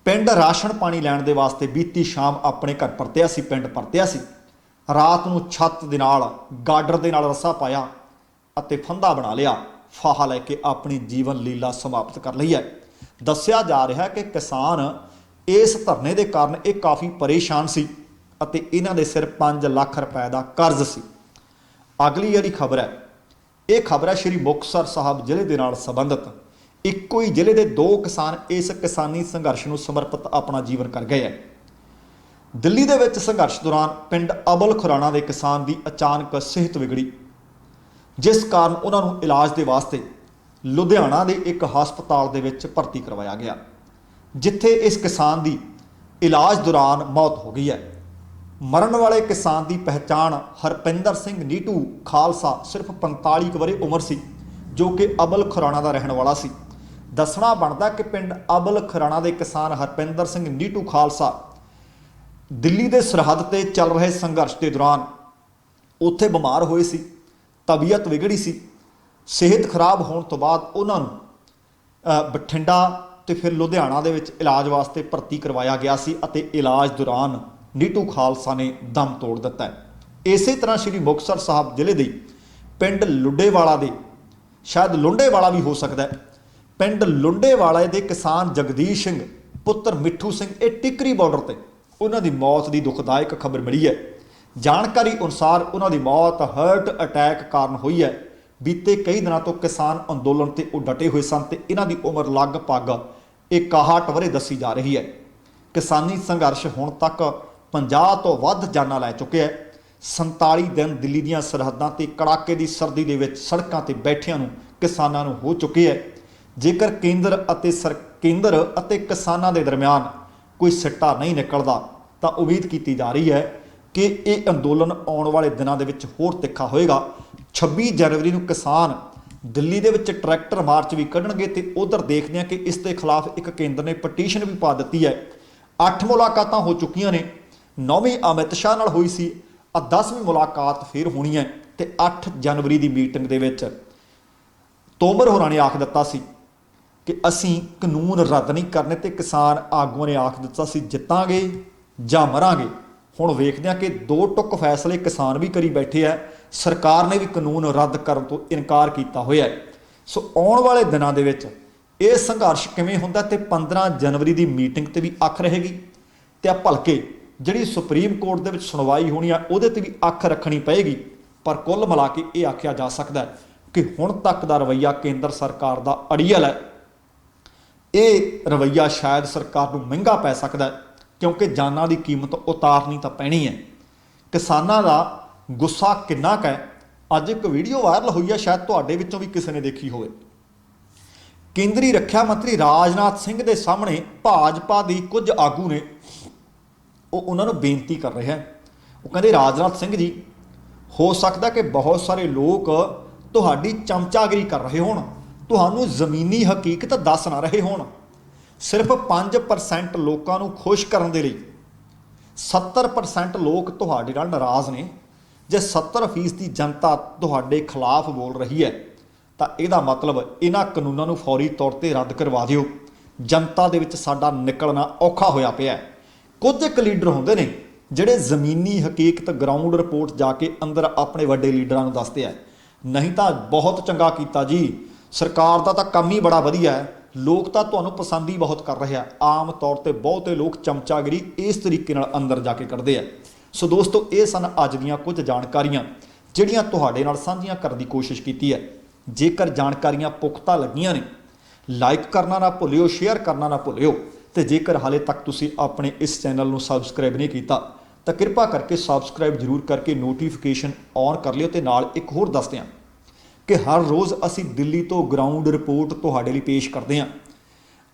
ਪਿੰਡ ਰਾਸ਼ਨ ਪਾਣੀ ਲੈਣ ਦੇ ਵਾਸਤੇ ਬੀਤੀ ਸ਼ਾਮ ਆਪਣੇ ਘਰ ਪਰਤਿਆ ਸੀ, ਪਿੰਡ ਪਰਤਿਆ ਸੀ। ਰਾਤ ਨੂੰ ਛੱਤ ਦੇ ਨਾਲ ਗਾਡਰ ਦੇ ਨਾਲ ਰੱਸਾ ਪਾਇਆ ਅਤੇ ਫੰਦਾ ਬਣਾ ਲਿਆ, ਫਾਹਾ ਲੈ ਕੇ ਆਪਣੀ ਜੀਵਨ ਲੀਲਾ ਸਮਾਪਤ ਕਰ ਲਈ ਹੈ। ਦੱਸਿਆ ਜਾ ਰਿਹਾ ਹੈ ਕਿ ਕਿਸਾਨ ਇਸ ਧਰਨੇ ਦੇ ਕਾਰਨ ਇਹ ਕਾਫੀ ਪਰੇਸ਼ਾਨ ਸੀ ਅਤੇ ਇਹਨਾਂ ਦੇ ਸਿਰ 5 ਲੱਖ ਰੁਪਏ ਦਾ ਕਰਜ਼ ਸੀ। ਅਗਲੀ ਜਿਹੜੀ ਖਬਰ ਹੈ, ਇਹ ਖਬਰ ਹੈ ਸ਼੍ਰੀ ਮੁਕਤਸਰ ਸਾਹਿਬ ਜ਼ਿਲ੍ਹੇ ਦੇ ਨਾਲ ਸੰਬੰਧਿਤ। ਇੱਕੋ ਹੀ ਜ਼ਿਲ੍ਹੇ ਦੇ 2 ਕਿਸਾਨ ਇਸ ਕਿਸਾਨੀ ਸੰਘਰਸ਼ ਨੂੰ ਸਮਰਪਿਤ ਆਪਣਾ ਜੀਵਨ ਕਰ ਗਏ ਹੈ। ਦਿੱਲੀ ਦੇ ਵਿੱਚ ਸੰਘਰਸ਼ ਦੌਰਾਨ ਪਿੰਡ ਅਬਲ ਖੁਰਾਣਾ ਦੇ ਕਿਸਾਨ ਦੀ ਅਚਾਨਕ ਸਿਹਤ ਵਿਗੜੀ, ਜਿਸ ਕਾਰਨ ਉਹਨਾਂ ਨੂੰ ਇਲਾਜ ਦੇ ਵਾਸਤੇ ਲੁਧਿਆਣਾ ਦੇ ਇੱਕ ਹਸਪਤਾਲ ਦੇ ਵਿੱਚ ਭਰਤੀ ਕਰਵਾਇਆ ਗਿਆ, ਜਿੱਥੇ ਇਸ ਕਿਸਾਨ ਦੀ ਇਲਾਜ ਦੌਰਾਨ ਮੌਤ ਹੋ ਗਈ ਹੈ। ਮਰਨ ਵਾਲੇ ਕਿਸਾਨ ਦੀ ਪਹਿਚਾਣ ਹਰਪਿੰਦਰ ਸਿੰਘ ਨੀਟੂ ਖਾਲਸਾ ਸਿਰਫ 45 ਵਰ੍ਹੇ ਉਮਰ ਸੀ, ਜੋ ਕਿ ਅਬਲ ਖੁਰਾਣਾ ਦਾ ਰਹਿਣ ਵਾਲਾ ਸੀ। ਦੱਸਣਾ ਬਣਦਾ ਕਿ ਪਿੰਡ ਅਬਲ ਖੁਰਾਣਾ ਦੇ ਕਿਸਾਨ ਹਰਪਿੰਦਰ ਸਿੰਘ ਨੀਟੂ ਖਾਲਸਾ ਦਿੱਲੀ ਦੇ ਸਰਹੱਦ ਤੇ ਚੱਲ ਰਹੇ ਸੰਘਰਸ਼ ਦੇ ਦੌਰਾਨ ਉੱਥੇ ਬਿਮਾਰ ਹੋਏ ਸੀ, ਤਬੀਅਤ ਵਿਗੜੀ ਸੀ। ਸਿਹਤ ਖਰਾਬ ਹੋਣ ਤੋਂ ਬਾਅਦ ਉਹਨਾਂ ਨੂੰ ਬਠਿੰਡਾ ਤੇ ਫਿਰ ਲੁਧਿਆਣਾ ਦੇ ਵਿੱਚ ਇਲਾਜ ਵਾਸਤੇ ਭਰਤੀ ਕਰਵਾਇਆ ਗਿਆ ਸੀ ਅਤੇ ਇਲਾਜ ਦੌਰਾਨ ਨੀਟੂ ਖਾਲਸਾ ਨੇ ਦਮ ਤੋੜ ਦਿੱਤਾ ਹੈ। ਇਸੇ ਤਰ੍ਹਾਂ ਸ਼੍ਰੀ ਮੁਕਤਸਰ ਸਾਹਿਬ ਜ਼ਿਲ੍ਹੇ ਦੇ ਪਿੰਡ ਲੁੱਡੇਵਾਲਾ ਦੇ, ਸ਼ਾਇਦ ਲੁੰਡੇਵਾਲਾ ਵੀ ਹੋ ਸਕਦਾ ਹੈ, ਪਿੰਡ ਲੁੰਡੇਵਾਲਾ ਦੇ ਕਿਸਾਨ ਜਗਦੀਸ਼ ਸਿੰਘ ਪੁੱਤਰ ਮਿੱਠੂ ਸਿੰਘ, ਇਹ ਟਿਕਰੀ ਬਾਰਡਰ ਤੇ ਉਹਨਾਂ ਦੀ ਮੌਤ ਦੀ ਦੁਖਦਾਇਕ ਖਬਰ ਮਿਲੀ ਹੈ। ਜਾਣਕਾਰੀ ਅਨੁਸਾਰ ਉਹਨਾਂ ਦੀ ਮੌਤ ਹਾਰਟ ਅਟੈਕ ਕਾਰਨ ਹੋਈ ਹੈ। ਬੀਤੇ ਕਈ ਦਿਨਾਂ ਤੋਂ ਕਿਸਾਨ ਅੰਦੋਲਨ ਤੇ ਉਹ ਡਟੇ ਹੋਏ ਸਨ ਤੇ ਇਹਨਾਂ ਦੀ ਉਮਰ ਲਗਭਗ 61 ਵਰ੍ਹੇ ਦੱਸੀ ਜਾ ਰਹੀ ਹੈ। ਕਿਸਾਨੀ ਸੰਘਰਸ਼ ਹੁਣ ਤੱਕ 50 ਤੋਂ ਵੱਧ ਜਾਨਾਂ ਲੈ ਚੁੱਕਿਆ ਹੈ। 47 ਦਿਨ ਦਿੱਲੀ ਦੀਆਂ ਸਰਹੱਦਾਂ ਤੇ ਕੜਾਕੇ ਦੀ ਸਰਦੀ ਦੇ ਵਿੱਚ ਸੜਕਾਂ ਤੇ ਬੈਠਿਆਂ ਨੂੰ ਕਿਸਾਨਾਂ ਨੂੰ ਹੋ ਚੁੱਕੀ ਹੈ। ਜੇਕਰ ਕੇਂਦਰ ਅਤੇ ਕਿਸਾਨਾਂ ਦੇ ਦਰਮਿਆਨ ਕੋਈ ਸਿੱਟਾ ਨਹੀਂ ਨਿਕਲਦਾ ਤਾਂ ਉਮੀਦ ਕੀਤੀ ਜਾ ਰਹੀ ਹੈ ਕਿ ਇਹ ਅੰਦੋਲਨ ਆਉਣ ਵਾਲੇ ਦਿਨਾਂ ਦੇ ਵਿੱਚ ਹੋਰ ਤਿੱਖਾ ਹੋਏਗਾ। 26 ਜਨਵਰੀ ਨੂੰ ਕਿਸਾਨ ਦਿੱਲੀ ਦੇ ਵਿੱਚ ਟਰੈਕਟਰ ਮਾਰਚ ਵੀ ਕੱਢਣਗੇ ਤੇ ਉਧਰ ਦੇਖਦੇ ਹਾਂ ਕਿ ਇਸ ਦੇ ਖਿਲਾਫ ਇੱਕ ਕੇਂਦਰ ਨੇ ਪਟੀਸ਼ਨ ਵੀ ਪਾ ਦਿੱਤੀ ਹੈ। 8 ਮੁਲਾਕਾਤਾਂ ਹੋ ਚੁੱਕੀਆਂ ਨੇ। 9ਵੀਂ ਅਮਿਤ ਸ਼ਾਹ ਨਾਲ ਹੋਈ ਸੀ, 10ਵੀਂ ਮੁਲਾਕਾਤ ਫਿਰ ਹੋਣੀ ਹੈ ਤੇ 8 ਜਨਵਰੀ ਦੀ ਮੀਟਿੰਗ ਦੇ ਵਿੱਚ ਤੋਮਰ ਹੋਰਾਂ ਨੇ ਆਖ ਦਿੱਤਾ ਸੀ ਕਿ ਅਸੀਂ ਕਾਨੂੰਨ ਰੱਦ ਨਹੀਂ ਕਰਨੇ ਤੇ ਕਿਸਾਨ ਆਗੂਆਂ ਨੇ ਆਖ ਦਿੱਤਾ ਸੀ ਜਿੱਤਾਂਗੇ ਜਾਂ ਮਰਾਂਗੇ। ਹੁਣ ਵੇਖਦੇ ਹਾਂ ਕਿ 2 ਟੁੱਕ ਫੈਸਲੇ ਕਿਸਾਨ ਵੀ ਕਰੀ ਬੈਠੇ ਆ, ਸਰਕਾਰ ਨੇ ਵੀ ਕਾਨੂੰਨ ਰੱਦ ਕਰਨ ਤੋਂ ਇਨਕਾਰ ਕੀਤਾ ਹੋਇਆ ਹੈ। ਸੋ ਆਉਣ ਵਾਲੇ ਦਿਨਾਂ ਦੇ ਵਿੱਚ ਇਹ ਸੰਘਰਸ਼ ਕਿਵੇਂ ਹੁੰਦਾ ਤੇ 15 ਜਨਵਰੀ ਦੀ ਮੀਟਿੰਗ ਤੇ ਵੀ ਅੱਖ ਰਹੇਗੀ ਤੇ ਆ ਭਲਕੇ ਜਿਹੜੀ ਸੁਪਰੀਮ ਕੋਰਟ ਦੇ ਵਿੱਚ ਸੁਣਵਾਈ ਹੋਣੀ ਆ ਉਹਦੇ ਤੇ ਵੀ ਅੱਖ ਰੱਖਣੀ ਪਏਗੀ। ਪਰ ਕੁੱਲ ਮਿਲਾ ਕੇ ਇਹ ਆਖਿਆ ਜਾ ਸਕਦਾ ਹੈ ਕਿ ਹੁਣ ਤੱਕ ਦਾ ਰਵੱਈਆ ਕੇਂਦਰ ਸਰਕਾਰ ਦਾ ਅੜੀਅਲ ਹੈ। ਇਹ ਰਵੱਈਆ ਸ਼ਾਇਦ ਸਰਕਾਰ ਨੂੰ ਮਹਿੰਗਾ ਪੈ ਸਕਦਾ ਹੈ, ਕਿਉਂਕਿ ਜਾਨਾਂ ਦੀ ਕੀਮਤ ਉਤਾਰਨੀ ਤਾਂ ਪੈਣੀ ਹੈ। ਕਿਸਾਨਾਂ ਦਾ ਗੁੱਸਾ ਕਿੰਨਾ ਕੁ ਹੈ, ਅੱਜ ਇੱਕ ਵੀਡੀਓ ਵਾਇਰਲ ਹੋਈ ਹੈ, ਸ਼ਾਇਦ ਤੁਹਾਡੇ ਵਿੱਚੋਂ ਵੀ ਕਿਸੇ ਨੇ ਦੇਖੀ ਹੋਵੇ ਕੇਂਦਰੀ ਰੱਖਿਆ ਮੰਤਰੀ ਰਾਜਨਾਥ ਸਿੰਘ ਦੇ ਸਾਹਮਣੇ ਭਾਜਪਾ ਦੀ ਕੁਝ ਆਗੂ ਨੇ ਉਹ ਉਹਨਾਂ ਨੂੰ ਬੇਨਤੀ ਕਰ ਰਹੇ ਹਨ। ਉਹ ਕਹਿੰਦੇ ਰਾਜਨਾਥ ਸਿੰਘ ਜੀ, ਹੋ ਸਕਦਾ ਕਿ ਬਹੁਤ ਸਾਰੇ ਲੋਕ ਤੁਹਾਡੀ ਚਮਚਾਗਿਰੀ ਕਰ ਰਹੇ ਹੋਣ, ਤੁਹਾਨੂੰ ਜ਼ਮੀਨੀ ਹਕੀਕਤ ਦੱਸ ਨਾ ਰਹੇ ਹੋਣ। ਸਿਰਫ 5% ਲੋਕਾਂ ਨੂੰ ਖੁਸ਼ ਕਰਨ ਦੇ ਲਈ 70% ਲੋਕ ਤੁਹਾਡੇ ਨਾਲ ਨਾਰਾਜ਼ ਨੇ। ਜੇ 70% ਦੀ ਜਨਤਾ ਤੁਹਾਡੇ ਖਿਲਾਫ ਬੋਲ ਰਹੀ ਹੈ ਤਾਂ ਇਹਦਾ ਮਤਲਬ ਇਹਨਾਂ ਕਾਨੂੰਨਾਂ ਨੂੰ ਫੌਰੀ ਤੌਰ ਤੇ ਰੱਦ ਕਰਵਾ ਦਿਓ। ਜਨਤਾ ਦੇ ਵਿੱਚ ਸਾਡਾ ਨਿਕਲਣਾ ਔਖਾ ਹੋਇਆ ਪਿਆ ਹੈ। ਕੁਝ ਇੱਕ ਲੀਡਰ ਹੁੰਦੇ ਨੇ ਜਿਹੜੇ ਜ਼ਮੀਨੀ ਹਕੀਕਤ ਗਰਾਊਂਡ ਰਿਪੋਰਟ ਜਾ ਕੇ ਅੰਦਰ ਆਪਣੇ ਵੱਡੇ ਲੀਡਰਾਂ ਨੂੰ ਦੱਸਦੇ ਆ। ਨਹੀਂ ਤਾਂ ਬਹੁਤ ਚੰਗਾ ਕੀਤਾ ਜੀ, ਸਰਕਾਰ ਦਾ ਤਾਂ ਕੰਮ ਹੀ ਬੜਾ ਵਧੀਆ ਹੈ, ਲੋਕ ਤਾਂ ਤੁਹਾਨੂੰ ਪਸੰਦ ਹੀ ਬਹੁਤ ਕਰ ਰਹੇ ਆ। ਆਮ ਤੌਰ ਤੇ ਬਹੁਤੇ ਲੋਕ ਚਮਚਾਗਿਰੀ ਇਸ ਤਰੀਕੇ ਨਾਲ ਅੰਦਰ ਜਾ ਕੇ ਕਰਦੇ ਆ। ਸੋ ਦੋਸਤੋ, ਇਹ ਸਨ ਅੱਜ ਦੀਆਂ ਕੁਝ ਜਾਣਕਾਰੀਆਂ ਜਿਹੜੀਆਂ ਤੁਹਾਡੇ ਨਾਲ ਸਾਂਝੀਆਂ ਕਰਨ ਦੀ ਕੋਸ਼ਿਸ਼ ਕੀਤੀ ਹੈ। ਜੇਕਰ ਜਾਣਕਾਰੀਆਂ ਪੁਖਤਾ ਲੱਗੀਆਂ ਨੇ, ਲਾਈਕ ਕਰਨਾ ਨਾ ਭੁੱਲਿਓ, ਸ਼ੇਅਰ ਕਰਨਾ ਨਾ ਭੁੱਲਿਓ। ਤੇ ਜੇਕਰ ਹਾਲੇ ਤੱਕ ਤੁਸੀਂ ਆਪਣੇ ਇਸ ਚੈਨਲ ਨੂੰ ਸਬਸਕ੍ਰਾਈਬ ਨਹੀਂ ਕੀਤਾ ਤਾਂ ਕਿਰਪਾ ਕਰਕੇ ਸਬਸਕ੍ਰਾਈਬ ਜ਼ਰੂਰ ਕਰਕੇ ਨੋਟੀਫਿਕੇਸ਼ਨ ਔਨ ਕਰ ਲਿਓ। ਤੇ ਨਾਲ ਇੱਕ ਹੋਰ ਦੱਸਦੇ ਹਾਂ ਕਿ ਹਰ ਰੋਜ਼ ਅਸੀਂ ਦਿੱਲੀ ਤੋਂ ਗਰਾਊਂਡ ਰਿਪੋਰਟ ਤੁਹਾਡੇ ਲਈ ਪੇਸ਼ ਕਰਦੇ ਹਾਂ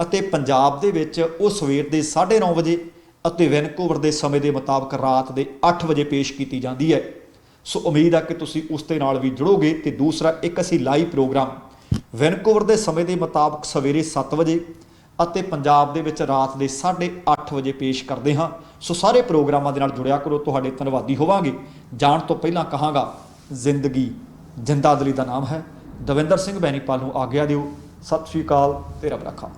ਅਤੇ ਪੰਜਾਬ ਦੇ ਵਿੱਚ ਉਹ ਸਵੇਰ ਦੇ 9:30 ਵਜੇ ਅਤੇ ਵੈਨਕੂਵਰ ਦੇ ਸਮੇਂ ਦੇ ਮੁਤਾਬਕ ਰਾਤ ਦੇ 8 ਵਜੇ ਪੇਸ਼ ਕੀਤੀ ਜਾਂਦੀ ਹੈ। ਸੋ ਉਮੀਦ ਹੈ ਕਿ ਤੁਸੀਂ ਉਸ ਦੇ ਨਾਲ ਵੀ ਜੁੜੋਗੇ। ਤੇ ਦੂਸਰਾ, ਇੱਕ ਅਸੀਂ ਲਾਈਵ ਪ੍ਰੋਗਰਾਮ ਵੈਨਕੂਵਰ ਦੇ ਸਮੇਂ ਦੇ ਮੁਤਾਬਕ ਸਵੇਰੇ 7 ਵਜੇ ਅਤੇ ਪੰਜਾਬ ਦੇ ਵਿੱਚ ਰਾਤ ਦੇ 8:30 ਵਜੇ ਪੇਸ਼ ਕਰਦੇ ਹਾਂ। ਸੋ ਸਾਰੇ ਪ੍ਰੋਗਰਾਮਾਂ ਦੇ ਨਾਲ ਜੁੜਿਆ ਕਰੋ, ਤੁਹਾਡੇ ਧੰਨਵਾਦੀ ਹੋਵਾਂਗੇ। ਜਾਣ ਤੋਂ ਪਹਿਲਾਂ ਕਹਾਂਗਾ, ਜ਼ਿੰਦਗੀ ਜਿੰਦਾਦਿਲੀ ਦਾ ਨਾਮ ਹੈ। ਦਵਿੰਦਰ ਸਿੰਘ ਬੈਨੀਪਾਲ ਨੂੰ ਆਗਿਆ ਦਿਓ। ਸਤਿ ਸ਼੍ਰੀ ਅਕਾਲ ਤੇ ਰੱਬ ਰਾਖਾ।